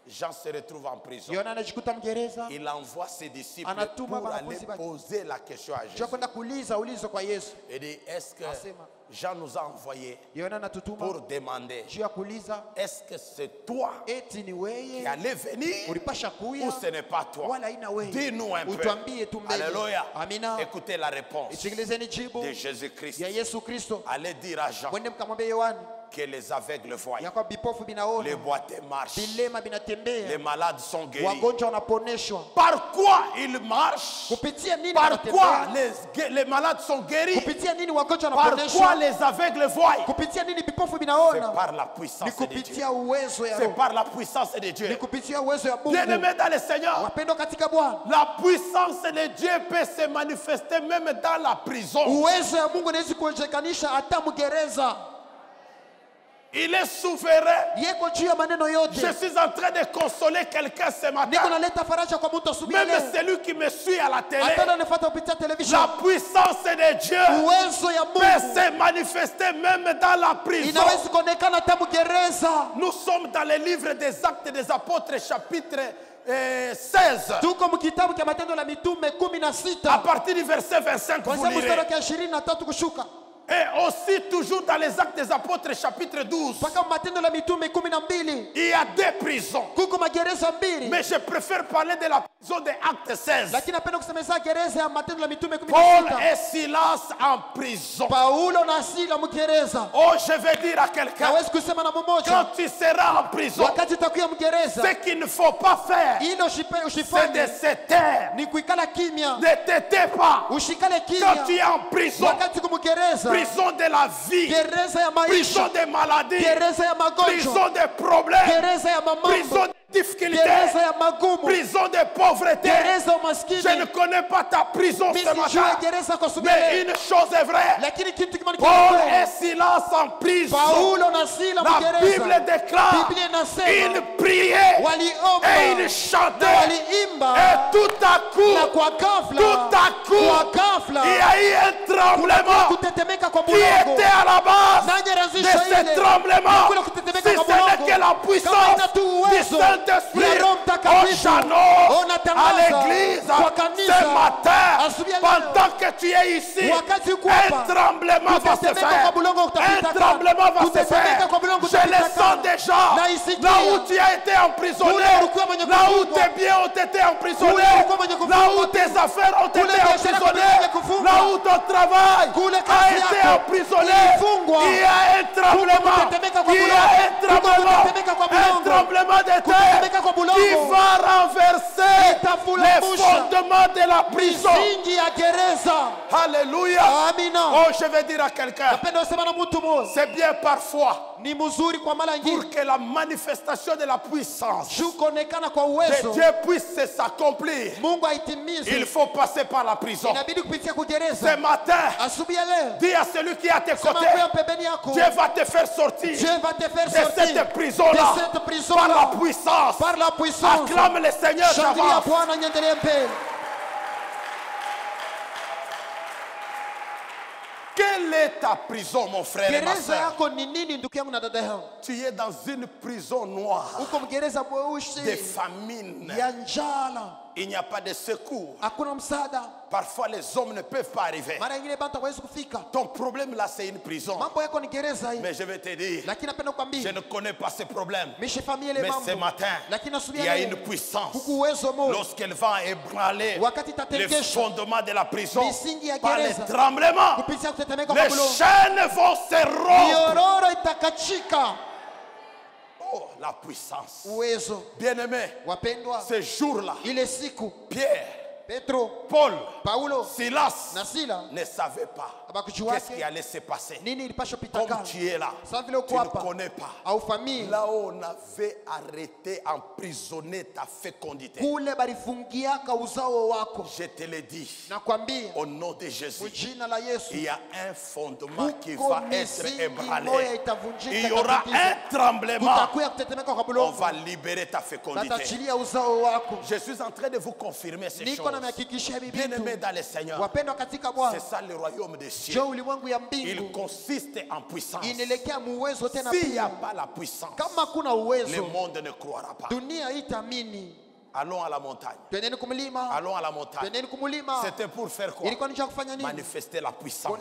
Jean se retrouve en prison. Yona anajikuta mgereza. Il envoie ses disciples Anatuma pour aller wanafunzi wake. poser la question à Jésus. Jua kwenda kuuliza ulizo kwa Yesu. Il dit, est-ce que Asema. Jean nous a envoyés Yona anatutuma pour demander, juu ya kuuliza est-ce que c'est toi eti ni qui wewe allais venir ulipasha kuya ou ce n'est pas toi? wala ina wewe? Dis-nous un peu. Utuambie tu mbele. Alléluia. Amina. Écoutez la réponse Isikilizeni jibu de Jésus-Christ. ya Yesu Kristo. Allez dire à Jean Mwende mkamwambia Yohana que les aveugles voient, ya kwa vipofu les binaona, boiteux marchent, vilema les vinatembea, malades sont guéris. wagonjwa wanaponeshwa. Par quoi ils marchent? Kupitia nini Par quoi wanatembea? les malades sont guéris? Kupitia nini wagonjwa Par quoi wanaponeshwa? les aveugles voient? Kupitia nini vipofu C'est vinaona? par la Ni puissance de Dieu. kupitia uwezo ya C'est Roho. par la puissance de Ni Dieu. kupitia uwezo ya Mungu. Bien-aimés dans le Seigneur, Wapendwa katika Bwana, la puissance de Dieu peut se manifester même dans la prison. uwezo ya Mungu inaweza kuonekanisha hata mgereza. Il est souverain. Yeko juu ya maneno yote. Je suis en train de consoler quelqu'un ce Niko matin. naleta faraja kwa mtu asubuhi Même leo. celui qui me suit à la télé. Hata anafuata kupitia television. La puissance de Dieu Uwezo ya peut Mungu se manifester même dans la prison. inaweza kuonekana hata mgereza. Nous sommes dans le livre des Actes des Apôtres, chapitre 16. Tuko mkitabu cha Matendo la Mitume 16. À partir du verset 25, vous Kwanza mstari lirez. wa 23 kushuka. Et aussi, toujours dans les Actes des Apôtres, chapitre 12, Paka Matendo la Mitume 12. il y a deux prisons. Kuko magereza mbili. Mais je préfère parler de la prison des Actes 16. Lakini napenda kusemeza gereza ya Matendo la Mitume Paul 16. et Silas en prison. Paulo na Sila mgereza. Oh, je vais dire à quelqu'un, Hawezi kusema na mmoja. quand tu seras en prison, Wakati utakuwa mgereza, ce qu'il ne faut pas faire, ile c'est de usifanye se taire. ni kuikala kimya. Ne te tais pas. Ushikale Quand tu kimya. es en prison, Wakati kumgereza, prison de la vie, gereza ya prison maisha, de maladie, gereza ya magonjwa, prison de problèmes, gereza ya mamambo, prison de difficultés, gereza ya magumu, prison de pauvreté. gereza ya Je ne umaskini. connais pas ta prison Mimi ce sijui matin, gereza kwa mais subiri. une chose est vraie. Lakini kitu kimoja Paul kinakuwa. et Silas en prison. Paulo na Sila La Bible mgereza. déclare, Biblia inasema ils priaient waliomba et ils na chantaient. waliimba, Et tout à na coup, kwa ghafla, tout à kwa coup, ghafla il y a eu un tremblement kutetemeka kwa qui mulongo. était à la base Nani de alianzisha ce ile? tremblement. Kule Si kutetemeka ce kwa mulongo. n'est que la Kama puissance ina tu du uwezo Saint-Esprit, ya Roho on Mtakatifu. chante Unatangaza à l'église kwa kanisa ce matin, asubuhi ya leo. pendant que tu es ici, Wakati uko un hapa, tremblement va se kutetemeka faire. kwa mulongo Un kutapita. tremblement va se Kutetemeka faire. kwa mulongo Je le kutapita. sens déjà. Naisikia. Là où tu as été emprisonné, Kule ulikuwa mwenye là où kufungwa. tes biens ont été emprisonnés, Kule ulikuwa mwenye kufungwa. là où tes affaires ont Kule été biashara yako emprisonnées, mwenye kufungwa. là où ton travail Kule a kazi été yako emprisonné, ilifungwa. il y a un tremblement, kutetemeka kwa il y a mulongo. un tremblement, Kutetemeka kwa un mulongo. tremblement de Kutetemeka kwa terre mulongo. qui va renverser Itafulamusha. les fondements de la prison. misingi ya gereza. Alléluia. Amina. Oh, je vais dire à quelqu'un, Napenda kusema na mtu mmoja, c'est bien parfois ni mzuri kwa mara pour nyingi que la manifestation de la puissance juu kuonekana kwa de uwezo Dieu puisse s'accomplir. Mungu aitimize, Il faut passer par la prison. inabidi kupitia Ce kugereza. matin, Asubuhi ya leo, dis à celui qui est à tes sema côtés, kwa pembeni yako, Dieu va te faire sortir Dieu va te faire de sortir cette prison-là de cette prison par la puissance. par la puissance. Acclame le Seigneur, Shangilia j'avance. Bwana, nyendelee mbele. Quelle est ta prison, mon frère et ma Gereza soeur? yako ni nini, ndugu yangu na dada yangu? Tu es dans une prison noire Uko mgereza de mweusi famine. ya njala, Il n'y a pas de secours. hakuna msaada. Parfois, les hommes ne peuvent pas arriver. Mara nyingine bantu hawezi kufika. Ton problème là, c'est une prison. Mambo yako ni gereza hii, Mais je vais te dire, lakini napenda je kukwambia ne connais pas ces problèmes. mishe familia ile Mais ce mambo, matin, lakini il asubuhi y a ya une leo puissance. kuku uwezo moja, Lorsqu'elle va ébranler wakati les itatekesha fondements de la prison misingi ya par les gereza tremblements, kupitia kutetemeka kwa les bulongo, chaînes vont se rompre. miororo itakachika. Oh, la puissance. Uwezo, Bien-aimé, wapendwa, ce jour-là, ile siku Pierre, Petro, Paul, Paulo Silas na Sila ne savaient pas abakujua qu'est-ce qui allait se passer. nini ilipaswa pita Comme kama. tu es là, Sasa vile tu uko ne hapa connais pas. au famille Là où on avait arrêté, emprisonné ta fécondité. kule balifungiaka uzao wako, Je te le dis, nakwambia au nom de Jésus, mjina la Yesu il y a un fondement qui kuko va être misingi moya ébranlé. itavunjika, Il y aura itatatiza. un tremblement. Kutakuya kutetemeka kwa On bulongo, va libérer ta fécondité. tatachilia uzao wako. Je suis en train de vous confirmer ces Niko choses. Bien-aimés dans le Seigneur, c'est ça le royaume des cieux. Il consiste en puissance. S'il n'y a pas la puissance, le monde ne croira pas. Allons à la montagne. Allons à la montagne. C'était pour faire quoi? Manifester la puissance.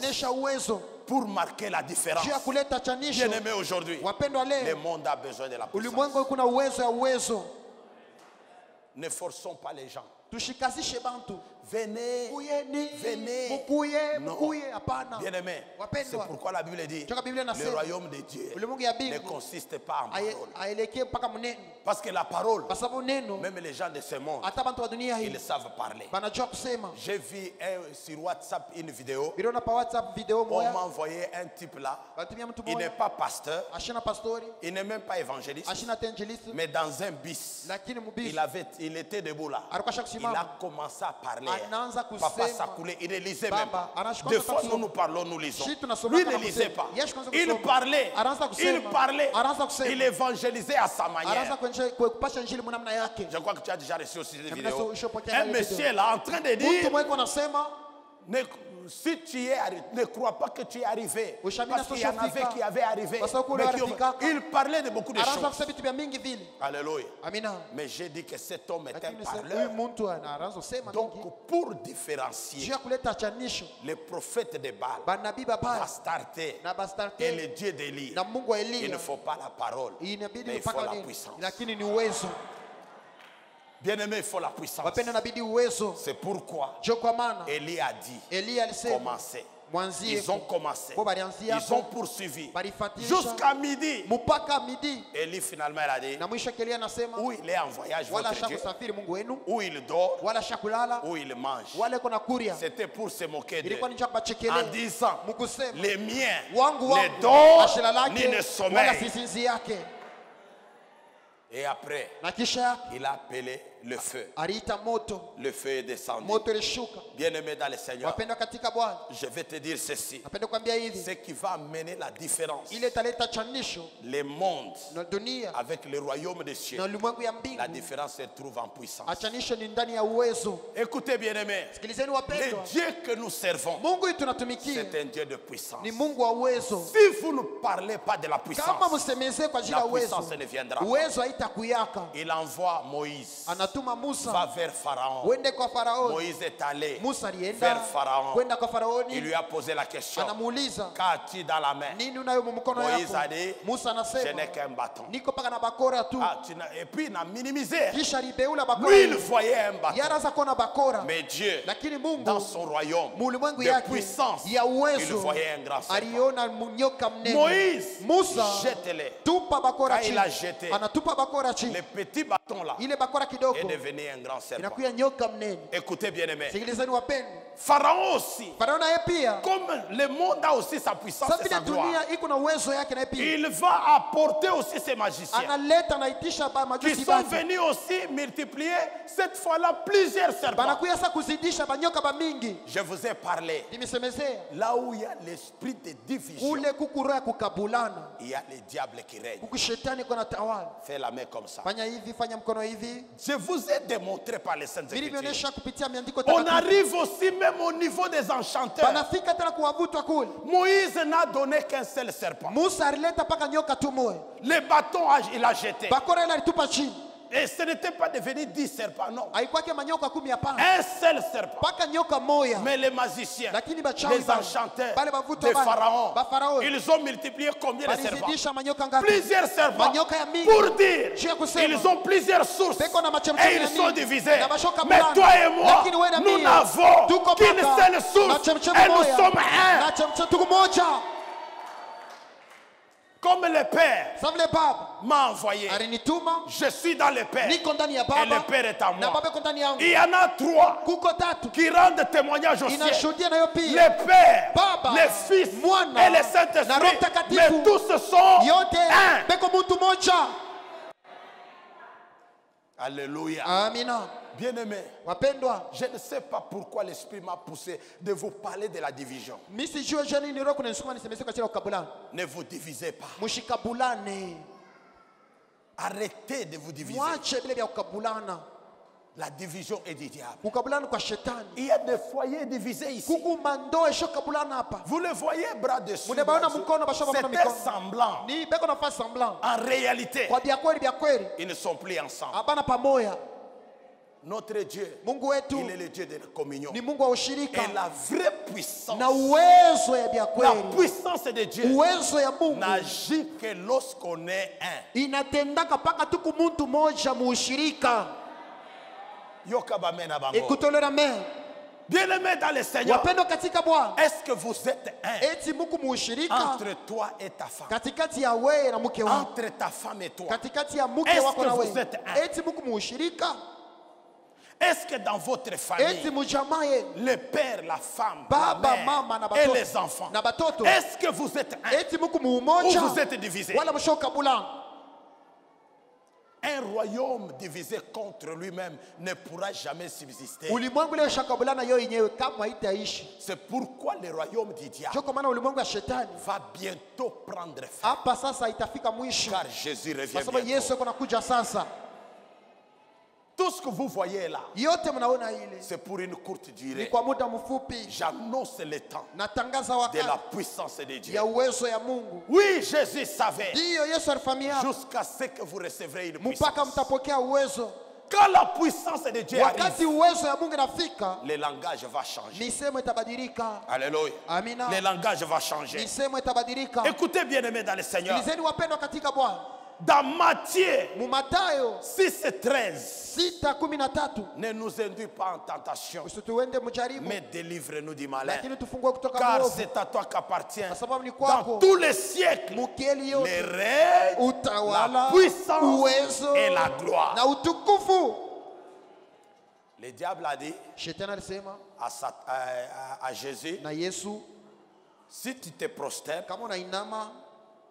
Pour marquer la différence. Bien-aimés, aujourd'hui, le monde a besoin de la puissance. Ne forçons pas les gens. Venez, venez. Non. Bien-aimés, c'est pourquoi la Bible dit le royaume de Dieu ne consiste pas en parole. Parce que la parole, même les gens de ce monde, ils savent parler. J'ai vu sur WhatsApp une vidéo. On m'a envoyé un type là. Il n'est pas pasteur. Il n'est même pas évangéliste. Mais dans un bis, il était debout là. Il a commencé à parler. Papa s'accoulait, il ne lisait même pas. Des fois nous parlons, nous lisons. Lui ne lisait pas. Il parlait, il évangélisait à sa manière. Je crois que tu as déjà reçu aussi des vidéos. Un monsieur là en train de dire, si tu es arrivé, ne crois pas que tu es arrivé. Parce qu'il y en avait qui avaient arrivé. Il parlait de beaucoup de choses. Alléluia. Mais j'ai dit que cet homme est un parleur. Donc pour différencier les prophètes de Baal, Astarté et les dieux d'Élie, il ne faut pas la parole, mais il faut la puissance. Bien-aimé, il faut la puissance. C'est pourquoi Élie a dit commencez. Ils ont commencé. Ils ont poursuivi. Jusqu'à midi. Élie finalement elle a dit où il est en voyage, votre Dieu, où il dort, où il mange. C'était pour se moquer d'eux en disant les miens ne dorment ni ne sommeillent. Et après, il a appelé le feu. Le feu est descendu. Bien-aimé dans le Seigneur, je vais te dire ceci. Ce qui va amener la différence, les mondes avec le royaume des cieux, la différence se trouve en puissance. Écoutez, bien-aimé, le Dieu que nous servons, c'est un Dieu de puissance. Si vous ne parlez pas de la puissance, la puissance ne viendra pas. Il envoie Moïse. Va vers Pharaon. Moïse est allé vers Pharaon. Il lui a posé la question. Qu'as-tu dans la main? Moïse a dit, je n'ai qu'un bâton. Et puis il a minimisé. Lui, il voyait un bâton. Mais Dieu, dans son royaume de puissance, il voyait un grand serpent. Moïse, jette-les. Quand il a jeté, le petit bâton là est devenu un grand serpent. Écoutez, bien aimé, Pharaon aussi, comme le monde a aussi sa puissance et sa gloire, il va apporter aussi ses magiciens qui sont venus aussi multiplier cette fois-là plusieurs serpents. Je vous ai parlé là où il y a l'esprit de division, il y a le diable qui règne. Fais la main comme ça. Je vous ai démontré par les Saintes Écritures. On arrive aussi même au niveau des enchanteurs. Moïse n'a donné qu'un seul serpent. Le bâton, il a jeté. Et ce n'était pas devenu 10 serpents, non. Un seul serpent. Mais les magiciens, les enchanteurs de Pharaon, ils ont multiplié combien de serpents? Plusieurs serpents. Pour dire, ils ont plusieurs sources et ils sont divisés. Mais toi et moi, nous n'avons qu'une seule source et nous sommes un. Comme le Père m'a envoyé, je suis dans le Père et le Père est en moi. Il y en a 3 qui rendent témoignage au ciel: le Père, le Fils et le Saint-Esprit. Mais tous sont un. Alléluia. Bien-aimé, je ne sais pas pourquoi l'Esprit m'a poussé de vous parler de la division. Ne vous divisez pas. Arrêtez de vous diviser. La division est du diable. Kukabulana kwa shetani. Il y a des foyers divisés ici. Kuku mando esho kabulana hapa. Vous le voyez bras dessus. C'était semblant. Ni beko na fa semblant. En réalité, Kwa bia kweli. ils ne sont plus ensemble. Abana pamoja. Notre Dieu, Mungu wetu il est le Dieu de la communion. ni Mungu wa ushirika. Et la vraie puissance, Na uwezo ya bia la kweli. puissance de Dieu Uwezo ya Mungu n'agit que lorsqu'on est un. inatendaka paka tuku muntu moja muushirika. Yoka bamena bango. Ekutolera men. Bien-aimé dans le Seigneur, Wapendo katika Bwana. est-ce que vous êtes un Eti Mungu muushirika. entre toi et ta femme? Katikati ya wewe na mke wako. Entre ta femme et toi. Katikati ya mke Est-ce wako que na vous wewe. êtes un? Eti Mungu muushirika. Est-ce que dans votre Eti famille, mujamaa yenu. le père, la femme, Baba, la mama na mère et batoto. les enfants, Na batoto. est-ce que vous êtes un Eti Mungu ou muumoja. vous êtes divisés? Wala mshoka bulana. Un royaume divisé contre lui-même ne pourra jamais subsister. Ulimwengu leo shakabulana yo yenyewe kama haitaishi. C'est pourquoi le royaume du diable Joko maana ulimwengu wa shetani va bientôt prendre fin. hapa sasa itafika mwisho. Car Jésus revient Kwa sababu bientôt. Yesu yuko nakuja sasa. Tout ce que vous voyez là, Yote mnaona ile c'est pour une courte ni durée. kwa muda mfupi. J'annonce le temps Natangaza de la wakati puissance de Dieu. ya uwezo ya Mungu. Oui, Jésus savait Ndiyo Yesu alifahamia jusqu'à ce que vous recevrez une mpaka puissance. mtapokea uwezo. Quand la puissance de Dieu Wakati arrive, uwezo ya Mungu inafika, le langage va changer. misemo itabadilika. Alléluia. Amina. Le langage va changer. Misemo itabadilika. Écoutez bien aimés dans le Seigneur. Sikilizeni wapendwa katika Bwana. Dans Matthieu Mu Mathayo 6:13, 6:13 ne nous induis pas en tentation, usituende mjaribu, mais délivre-nous du malin. lakini tufungue kutoka Car mwovu. c'est à toi qu'appartient Kwa sababu ni dans kwako tous les siècles mukeli le yote, règne, la utawala, puissance uwezo et la gloire. na utukufu. Le diable a dit Shetani alisema à Jésus, na Yesu, si tu te prosternes kama unainama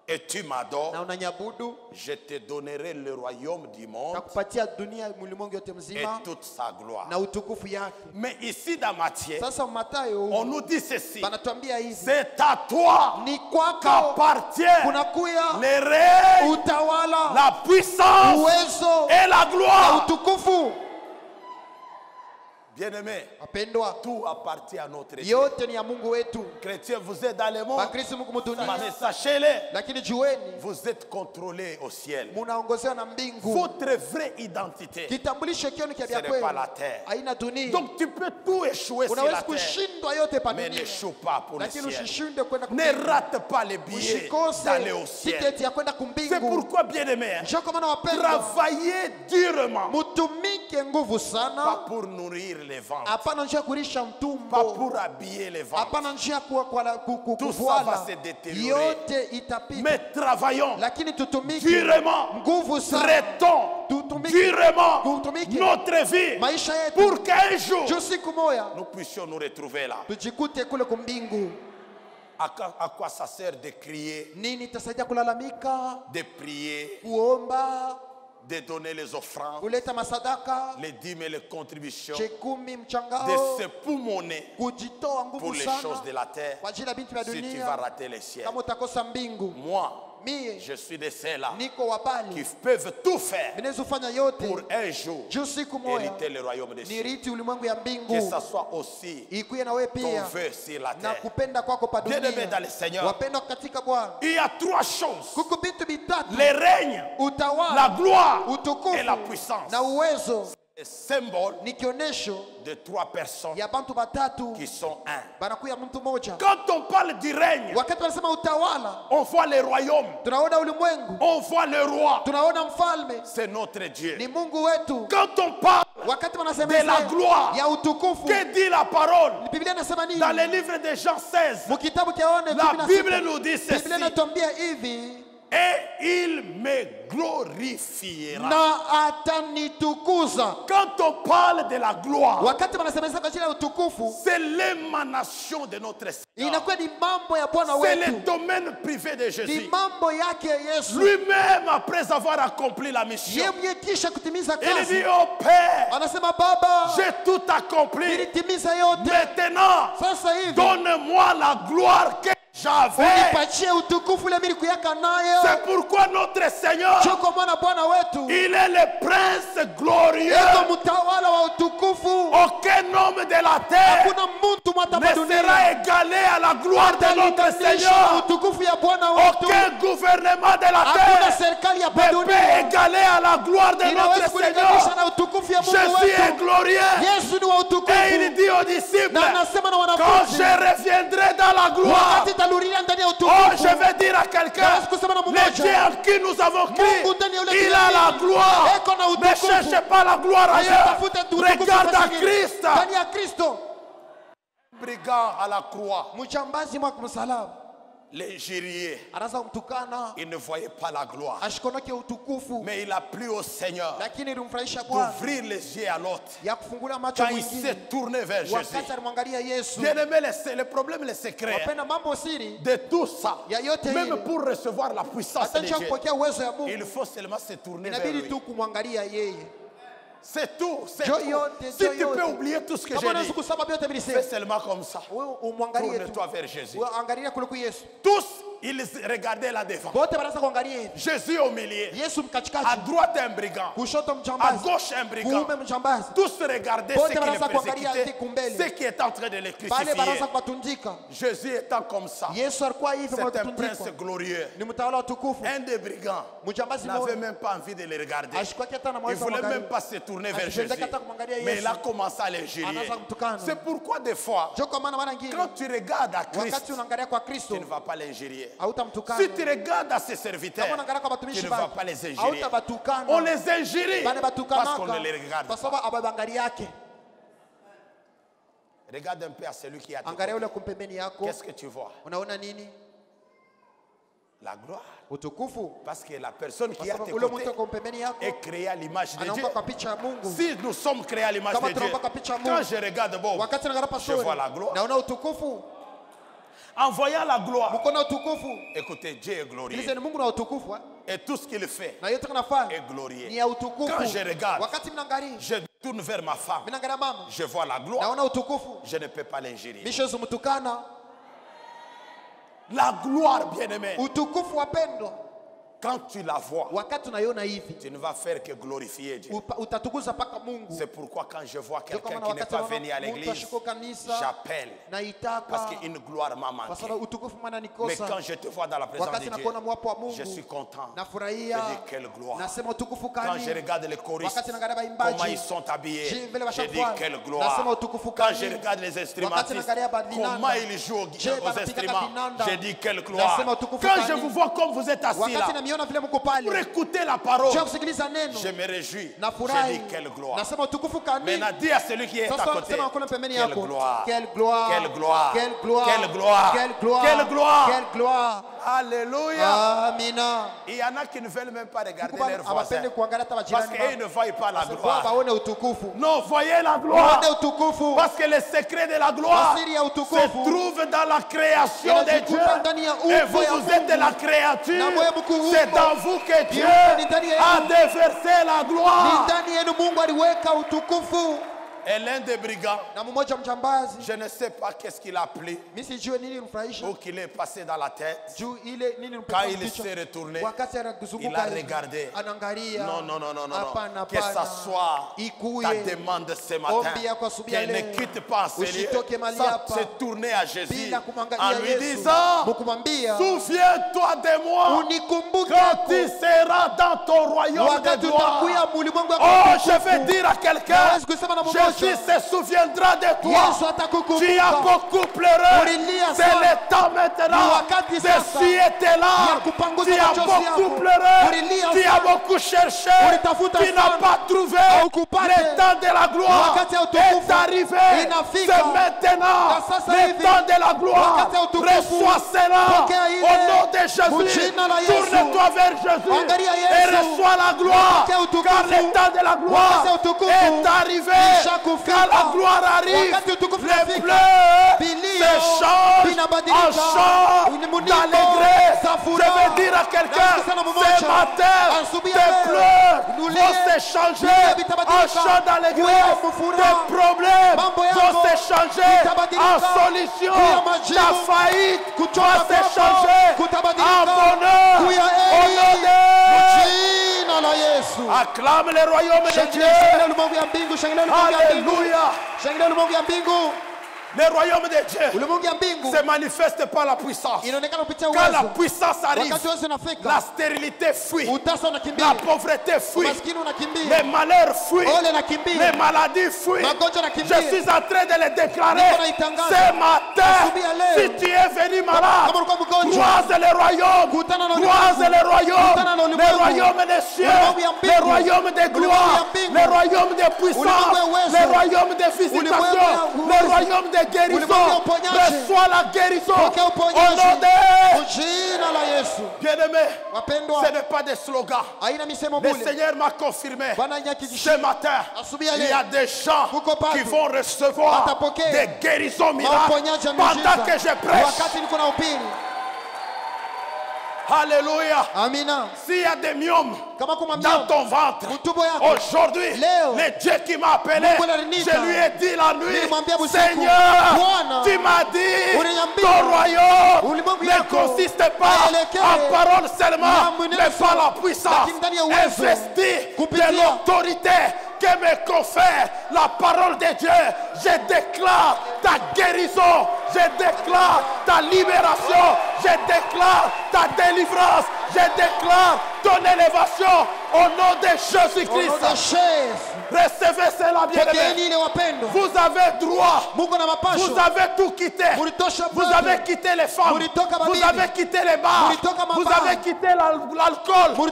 et tu m'adores, na unanyabudu, je te donnerai le royaume du monde takupatia dunia ulimwengu yote et mzima toute sa gloire. na utukufu yake. Mais ici dans Matthieu, Sasa Mathayo on nous dit ceci, banatuambia hivi, c'est à toi ni kwako qu'appartient kunakuya le règne, utawala, la puissance uwezo et la na gloire. utukufu. Bien-aimés, Wapendwa, tout appartient à notre Dieu. yote ni ya Mungu wetu. Chrétiens, vous êtes dans le monde, Bakristo Mungu mais mudunia, sachez-le, lakini jueni vous êtes contrôlés au ciel. munaongozewa na mbingu. Votre vraie identité, Kitambulisho kioni ce kia n'est kweli pas la terre. haina dunia. Donc tu peux tout échouer sur Unaweza la terre, kushindwa yote pa mais dunia, n'échoue pas pour le lakini ciel. usishinde kwenda Ne kumbingu. rate pas les billets d'aller au Usikose ciel. tiketi ya kwenda C'est kumbingu. pourquoi, bien-aimés, Njoo kwa maana wapendwa, travaillez durement, mutumike nguvu pas sana, pour nourrir les ventres, hapana njia ya kulisha pas mtumbo, pour habiller les ventres, hapana njia ya Tout ça kuvala, va se détériorer. yote itapita, mais travaillons lakini tutumike durement, nguvu sana, traitons tutumike durement tutumike notre vie maisha yetu, pour qu'un jour juu siku moja nous puissions nous retrouver là. tujikute kule kumbingu. À quoi ça sert de crier, Nini itasaidia kulalamika, de prier, kuomba, de donner les offrandes, kuleta masadaka, les dîmes et les contributions, chekumi, de mchangao, se poumonner kujitoa pour nguvu les sana choses de la terre kwa ajili ya binti vya si tu vas dunia. rater les ciels. Kama utakosa mbingu, Moi, mie je suis de ceux-là niko qui wabali, peuvent tout faire minaweza kufanya yote pour un jour juu siku moja hériter le royaume des cieux. niriti ulimwengu ya Que mbingu, ça soit aussi ikuye na wewe ton pia vœu sur la na terre. kupenda kwako pa Bien-aimés dans le dunia. Seigneur, Wapendwa katika Bwana, il y a trois choses: kuko vitu vitatu: le règne, la utawala, gloire et utukufu la puissance. na uwezo. Le symbole Ni kionyesho de trois personnes ya bantu batatu qui sont un. banakuya mtu mmoja. Quand on parle du règne, Wakati wanasema utawala, on voit le royaume, tunaona ulimwengu, on voit le roi, tunaona mfalme, c'est notre Dieu. ni Mungu wetu. Quand on parle Wakati wanasema de la gloire, ya utukufu, que dit la parole Biblia inasema nini? dans le livre de Jean 16? Mu kitabu cha Yohana La 16, Bible nous dit Biblia ceci: inatuambia hivi, et il me glorifiera. na atanitukuza. Quand on parle de la gloire, Wakati wanasema kwa ajili ya utukufu, c'est l'émanation de notre Seigneur. inakuwa ni mambo ya Bwana C'est le wetu, domaine privé de ni Jésus. mambo yake Yesu. Lui-même, après avoir accompli la mission, Yeye mwenyewe kisha kutimiza il kazi, dit: oh Père, anasema Baba, j'ai tout accompli. nilitimiza yote, Maintenant, sasa hivi donne-moi la gloire que j'avais. unipatie utukufu ile mimi kuyaka nayo. C'est pourquoi notre Seigneur, Choko mwana Bwana wetu, il est le prince glorieux. eko mtawala wa utukufu. Aucun homme de la terre Hakuna mtu ne sera égalé à la gloire de notre Seigneur. utukufu ya Bwana wetu. Aucun gouvernement de la Hakuna terre serikali ya ne peut dunia égaler à la gloire de inaweza notre kulinganisha Seigneur. na utukufu ya Mungu Jésus est wetu. glorieux. Yesu ni wa utukufu. Et il dit aux disciples, Na anasema na quand wanafunzi, je reviendrai dans la gloire, wakati taluria ndani ya oh, utukufu. je vais dire à quelqu'un, Naweza kusema na le mmoja, Dieu en qui nous avons crié, Mungu ndani ya ule il a la gloire. eko na Ne utukufu. cherchez pas la gloire ailleurs. Usitafute utukufu Regarde à kwingine. Christ. Ndani ya Kristo. Brigand à la croix, Mjambazi mwa kumsalaba. l'injurier, Anaanza kumtukana, il ne voyait pas la gloire. ashikonoke utukufu. Mais il a plu au Seigneur Lakini ilimfurahisha Bwana d'ouvrir les yeux à l'autre. ya kufungula macho Quand il s'est mwingine. tourné vers Jésus. Wakati alimwangalia Yesu. Bien aimé, le problème, le secret Wapenda mambo siri de tout ça, ya yote ile. même pour recevoir la puissance de Atancha Dieu, kupokea uwezo ya Mungu. il faut seulement se tourner vers Inabidi lui. tu kumwangalia yeye. C'est tout. C'est Jo tout. yote, Si jo tu yote. peux oublier tout ce que Kama j'ai unaweza dit, kusema vyote fais vilisema. seulement comme ça. Wewe umwangalie tu. Tourne-toi vers Jésus. Wewe angalia kule kwa Yesu. Tous, ils regardaient là devant. Wote wanaanza kuangalia hivi. Jésus au milieu. Yesu À mkatikati. droite, un brigand. Kushoto À mjambazi. gauche, un brigand. Kuume mjambazi. Tous regardaient Wote ceux qui wanaanza le kuangalia persécutaient, kumbele. ceux qui étaient en train de les Pale crucifier. baraza kubatundika. Jésus étant comme ça, Yesu alikuwa hivi c'est un mtundiko. prince glorieux. Ni mtawala wa tukufu. Un des brigands Mjambazi n'avait mmoja. même pas envie de les regarder. Ashikuwa hata na Il ne mwanzo voulait mwangalia. même pas se tourner vers Ashipenda Jésus. hata kumwangalia Mais Yesu. il a commencé à l'injurier. Anaanza kumtukana. C'est pourquoi des fois, Joko maana mara nyingine. quand tu regardes à Christ, Wakati unaangalia kwa Kristo, tu ne vas pas l'injurier. hautamtukana. Si tu regardes à ses serviteurs, Kama unaangalia kwa tu watumishi ne vas wake, pas les injurier. hautabatukana. On les injurie Bana parce qu'on ne les batukanaka. regarde Kwa pas. sababu ababangali yake. Regarde un peu à celui qui a tes Angalia côtés. ule kumpembeni yako. Qu'est-ce que tu vois? Unaona nini? La gloire. Utukufu. Parce que la personne Kwa qui est à tes sababu ule côtés mtu ako pembeni yako est créée à l'image de Dieu. anaomba kwa picha ya Mungu. Si nous sommes créés à l'image Kama de Dieu, tunaomba kwa picha ya Mungu. quand je regarde bon, Wakati naangalia je pastori, vois la gloire. naona utukufu. En voyant la gloire, Mkono utukufu. écoutez, Dieu est glorieux. Ilizeni Mungu na utukufu. Et tout ce qu'il fait Na yote kanafanya est glorieux. ni ya utukufu. Quand je regarde, Wakati mnaangalia, je tourne vers ma femme, mnaangalia mama, je vois la gloire, naona utukufu. je ne peux pas l'injurier. Misho zumutukana. La gloire, bien-aimé, Utukufu wapendwa. quand tu la vois, Wakati unaiona hivi, tu ne vas faire que glorifier Dieu. utatukuza paka Mungu. C'est pourquoi quand je vois Ndio quelqu'un kama qui n'est wakati pas naona venu à mtu l'église, ashiko kanisa, j'appelle. naitaka Parce qu'une gloire m'a kwa manqué. sababu utukufu maana Mais nikosa. quand je te vois dans la présence Wakati de Dieu, nakuona mwapo wa Mungu, je suis content. nafurahia. Je dis quelle gloire. Nasema utukufu Quand kani. je regarde les choristes, Wakati naangalia waimbaji, comment ils sont habillés, vile je dis washafanya. quelle gloire. Nasema utukufu Quand kani. je regarde les Wakati instrumentistes, naangalia badinanda. comment ils jouent Je aux banapika instruments, kabinanda. je dis quelle gloire. Nasema utukufu Quand kani. je vous vois comme vous êtes assis là, Wakati namiona vile mko pour pale, écouter la parole, je kusikiliza neno, je me réjouis. Je nafurahi. dis quelle gloire. Nasema utukufu kani. Maintenant, dis à celui qui est à Sasa côté, sema kuna pembeni quelle yako. gloire. Quelle gloire. Quelle gloire. Quelle gloire. Quelle gloire. Quelle gloire. Quelle gloire. Quelle gloire. Alléluia. Amina. Il y en a qui ne veulent même pas regarder Kuba leurs voisins. abapende kuangalia hata Parce majirani qu'ils ne voient pas la wao. gloire. Waone utukufu. Non, voyez la gloire. Waone utukufu. Parce que le secret de la gloire Asili ya se utukufu trouve dans la création de Dieu. inajikuta ndani ya Et umbo vous, ya vous êtes Mungu. la créature. Na wewe mkuumba. C'est dans vous que Dieu Ni ndani yenu. a déversé la Ni gloire. ndani yenu Mungu aliweka utukufu. Et l'un des brigands, Na mmoja mjambazi, je ne sais pas qu'est-ce qu'il a appelé mimi sijue nini ilimfurahisha. ou qu'il est passé dans la tête. Juu ile nini Quand ilimpita il kichwa. s'est retourné, Wakati il anazunguka a hivi, regardé. anaangalia. Non, non, non, non, non, Hapana, non. Que ça hapana. soit Ikuye. ta demande ce matin. Ombi yako asubuhi ya Qu'elle ne leo. quitte pas ce lieu Usitoke mahali sans hapa. se tourner à Jésus Bila en kumwangalia lui Yesu. disant, Mukumwambia, souviens-toi de moi unikumbuke quand tu seras dans ton royaume de wakati gloire. utakuya mulimwengu wa Oh, utukufu. je vais dire à quelqu'un, Hawezi kusema na mmoja. Jésus se souviendra de toi. Yesu atakukumbuka. Tu as beaucoup pleuré. Ulilia C'est sana. le temps maintenant Ni wakati de sasa suiter là. ya kupanguza Tu as machozi beaucoup yako. pleuré. Ulilia Tu as sana. beaucoup cherché. Ulitafuta Tu n'as sana. pas trouvé. Haukupata. Le temps de la gloire Wakati ya utukufu est arrivé. inafika. C'est maintenant Na sasa le hivi. temps de la gloire. Wakati ya utukufu. Reçois cela Pokea ile. au nom de Jésus. Mjina la Yesu. Tourne-toi vers Jésus Angalia et Yesu. reçois la gloire. Wakati ya utukufu. Car le temps de la gloire Wakati ya utukufu. est arrivé. Ishakufika. Quand la gloire arrive, Wakati utukufu les unafika. pleurs Vilio se changent vinabadilika. en chants Ulimuniko d'allégresse. za Je furaha. veux dire à quelqu'un, Nasikiliza na ce mmoja. matin, Asubuhi tes ya leo. pleurs Inulie. vont se changer Vilio en vitabadilika. chants d'allégresse. Kuwa furaha. Tes problèmes Mambo vont yako se changer changer en solution. Ta faillite va se changer en bonheur. Au nom de acclame le royaume de Dieu. Alléluia. Le royaume de Dieu se manifeste par la puissance. Quand la puissance arrive, la stérilité fuit, la pauvreté fuit, les malheurs fuient, les maladies fuient. Je suis en train de le déclarer ce matin. Si tu es venu malade, croise le royaume, croise le royaume des cieux, le royaume de gloire, le royaume de puissance, le royaume de visitation, le royaume de guérison. Reçois la guérison au nom de bien-aimé. Ce n'est pas des slogans. Le Seigneur m'a confirmé ce matin. Il y a des gens qui vont recevoir des guérisons miracles pendant que je prêche. Alléluia. S'il y a des myomes dans ton ventre, aujourd'hui, le Dieu qui m'a appelé, je lui ai dit la nuit, Seigneur, tu m'as dit, ton royaume ne consiste pas en parole seulement, mais par la puissance. Investis de l'autorité que me confère la parole de Dieu. Je déclare ta guérison, je déclare ta libération, je déclare ta délivrance, je déclare ton élévation au nom de Jésus-Christ. Recevez cela, bien-aimés. Vous avez droit. Vous avez tout quitté. Vous avez quitté les femmes. Vous avez quitté les bars. Vous avez quitté l'alcool. Vous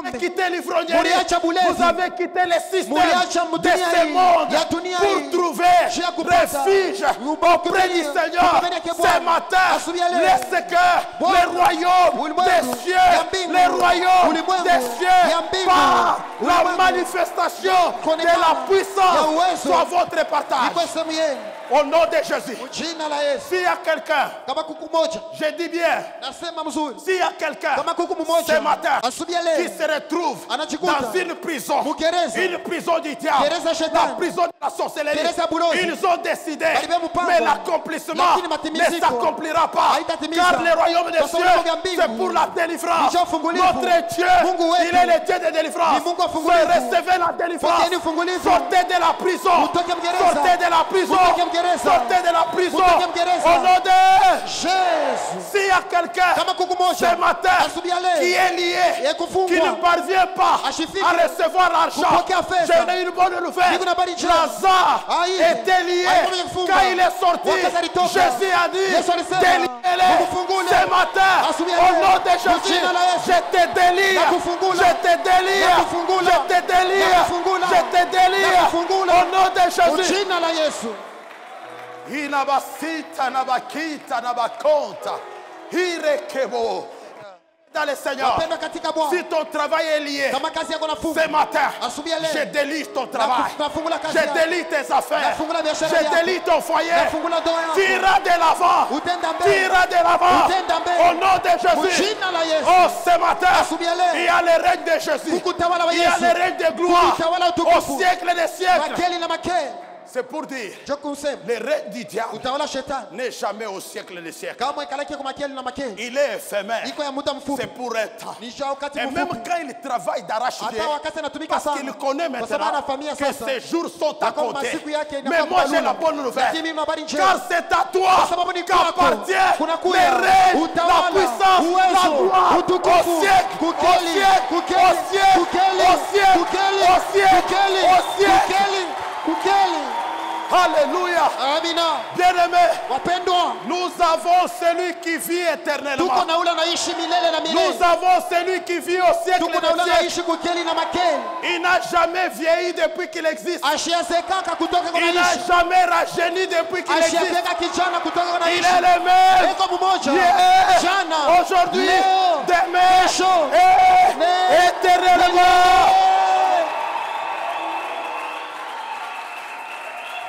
avez quitté l'ivrognerie. Vous avez quitté les systèmes de ce monde pour trouver refuge auprès du Seigneur. Ce matin, laissez que le royaume des cieux, le royaume des cieux, par la manifestation de la puissance soit votre partage. Au nom de Jésus. S'il y a quelqu'un, je dis bien, s'il y a quelqu'un ce matin qui se retrouve dans une prison du diable, la prison de la sorcellerie, ils ont décidé, mais l'accomplissement ne s'accomplira pas, car le royaume des cieux, c'est pour la délivrance. Notre Dieu, il est le Dieu de délivrance. Recevez la délivrance. Sortez de la prison. Sortez de la prison. Sortez de la prison. Au nom de Jésus. S'il y a quelqu'un ce matin qui est lié, qui ne parvient pas à recevoir l'argent, j'ai une bonne nouvelle. Lazare était lié. Quand il est sorti, Jésus a dit, déliez-les. Ce matin, au nom de Jésus, je te délire. Je te délire. Je te délire. Je te délire. Au nom de Jésus. Inabasita nabakita nabakonta. Irekebo. Dans le Seigneur, si ton travail est lié, ce matin, je délie ton travail, je délie tes affaires, je délie ton foyer, tire de l'avant, au nom de Jésus. Oh, ce matin, il y a le règne de Jésus, il y a le règne de gloire, au siècle des siècles. C'est pour dire, le règne du diable n'est jamais au siècle des siècles. Il est éphémère. C'est pour un temps. Et même quand il travaille d'arrache-pied, parce qu'il connaît maintenant que ces jours sont à côté. Mais moi j'ai la bonne nouvelle. Car c'est à toi qu'appartient le règne, la puissance, la gloire, au siècle, au siècle, au siècle, au siècle, au siècle. Alléluia. Bien-aimés, nous avons celui qui vit éternellement. Nous avons celui qui vit au siècle des siècles. Il n'a jamais vieilli depuis qu'il existe. Il n'a jamais rajeuni depuis qu'il existe. Il est le même hier, aujourd'hui, demain et éternellement.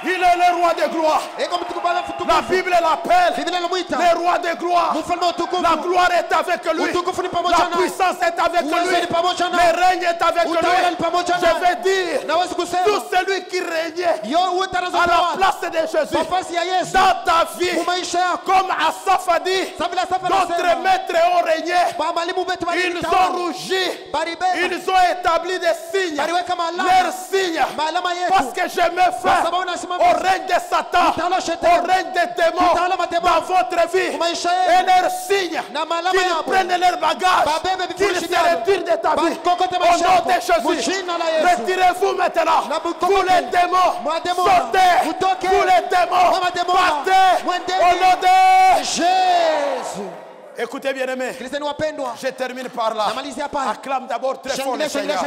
Il est le roi de gloire. La Bible l'appelle le roi de gloire. La gloire est avec lui. La puissance est avec lui. Le règne est avec lui. Je vais dire, tout celui qui régnait à la place de Jésus dans ta vie, comme Asaph a dit, notre maître ont régné. Ils ont rougi. Ils ont établi des signes. Leurs signes. Parce que je me fais au règne de Satan, au règne des démons dans votre vie. Et leurs signes, qu'ils prennent leurs bagages, qu'ils se retirent de ta vie. Au nom de Jésus, retirez-vous maintenant. Vous les démons, sortez. Vous les démons, partez. Au nom de Jésus. Écoutez bien aimé, je termine par là. Acclame d'abord très fort le Seigneur.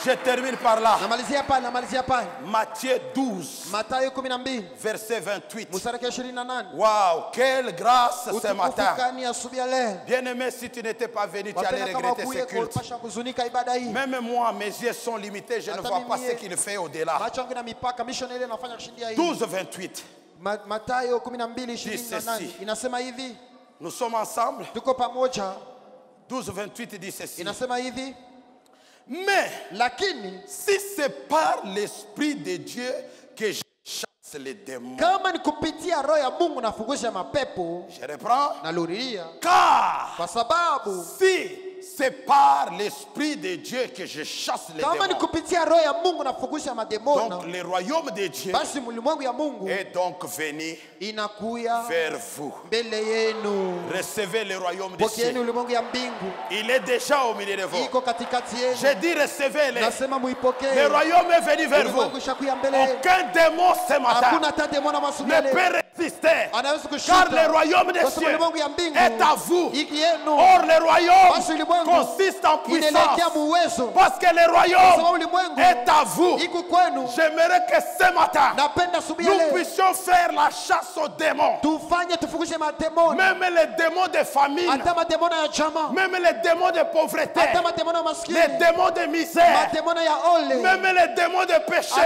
Je termine par là. Matthieu 12, verset 28. Waouh, quelle grâce ce matin. Bien-aimé, si tu n'étais pas venu, tu allais regretter ce culte. Même moi, mes yeux sont limités, je ne vois pas ce qu'il fait au-delà. 12, 28. Dit ceci. Nous sommes ensemble. 12, 28 dit ceci. Mais si c'est par l'Esprit de Dieu que je chasse les démons. Je reprends. Car si c'est par l'Esprit de Dieu que je chasse les démons. Donc le royaume de Dieu est donc venu vers vous. Recevez le royaume de Dieu. Il est déjà au milieu de vous. Je dis recevez-le. Le royaume est venu vers vous. Aucun démon ce matin ne peut résister. Car le royaume de Dieu est à vous. Or le royaume consiste en puissance. Parce que le royaume est à vous. J'aimerais que ce matin nous puissions faire la chasse aux démons. Même les démons de famine, même les démons de pauvreté, les démons de misère, même les démons de péché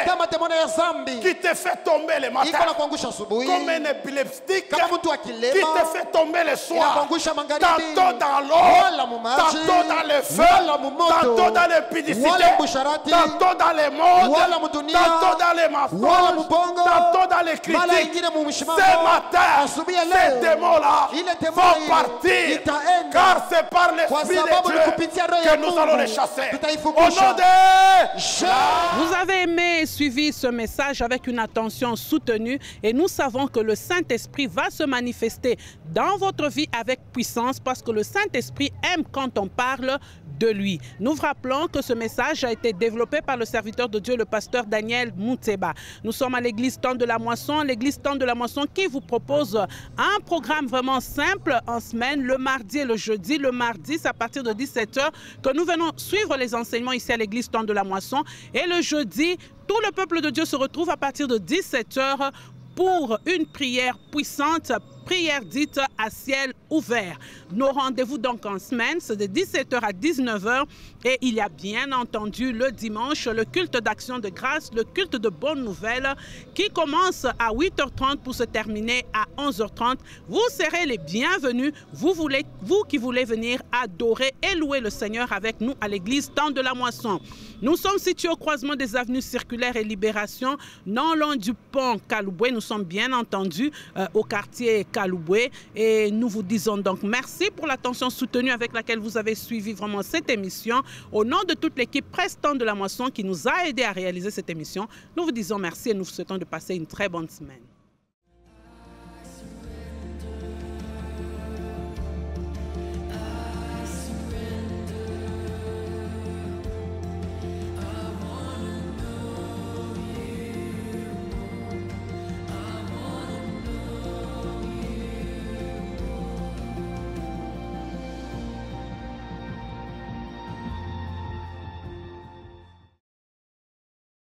qui te fait tomber le matin comme un épileptique qui te fait tomber le soir, tantôt dans l'eau, tantôt dans le feu, tantôt dans l'épidicité, tantôt dans les mondes, tantôt dans les mensonges, tantôt dans les critiques. Ce matin, ces démons-là vont partir, car c'est par l'Esprit de Dieu que nous allons les chasser. Au nom de Jésus. Vous avez aimé et suivi ce message avec une attention soutenue et nous savons que le Saint-Esprit va se manifester dans votre vie avec puissance parce que le Saint-Esprit aime quand on parle de lui. Nous vous rappelons que ce message a été développé par le serviteur de Dieu, le pasteur Daniel Moutseba. Nous sommes à l'église Temps de la Moisson, qui vous propose un programme vraiment simple en semaine, le mardi et le jeudi. Le mardi, c'est à partir de 17 h que nous venons suivre les enseignements ici à l'église Temps de la Moisson. Et le jeudi, tout le peuple de Dieu se retrouve à partir de 17 h pour une prière puissante, prière dite à ciel ouvert. Nos rendez-vous donc en semaine, c'est de 17 h à 19 h et il y a bien entendu le dimanche, le culte d'action de grâce, le culte de bonnes nouvelles qui commence à 8 h 30 pour se terminer à 11 h 30. Vous serez les bienvenus, vous qui voulez venir adorer et louer le Seigneur avec nous à l'église Temps de la Moisson. Nous sommes situés au croisement des avenues Circulaire et Libération, non loin du pont Kalouboué. Nous sommes bien entendu au quartier Kalouboué et nous vous disons donc merci pour l'attention soutenue avec laquelle vous avez suivi vraiment cette émission. Au nom de toute l'équipe Presse Temps de la Moisson qui nous a aidé à réaliser cette émission, nous vous disons merci et nous vous souhaitons de passer une très bonne semaine.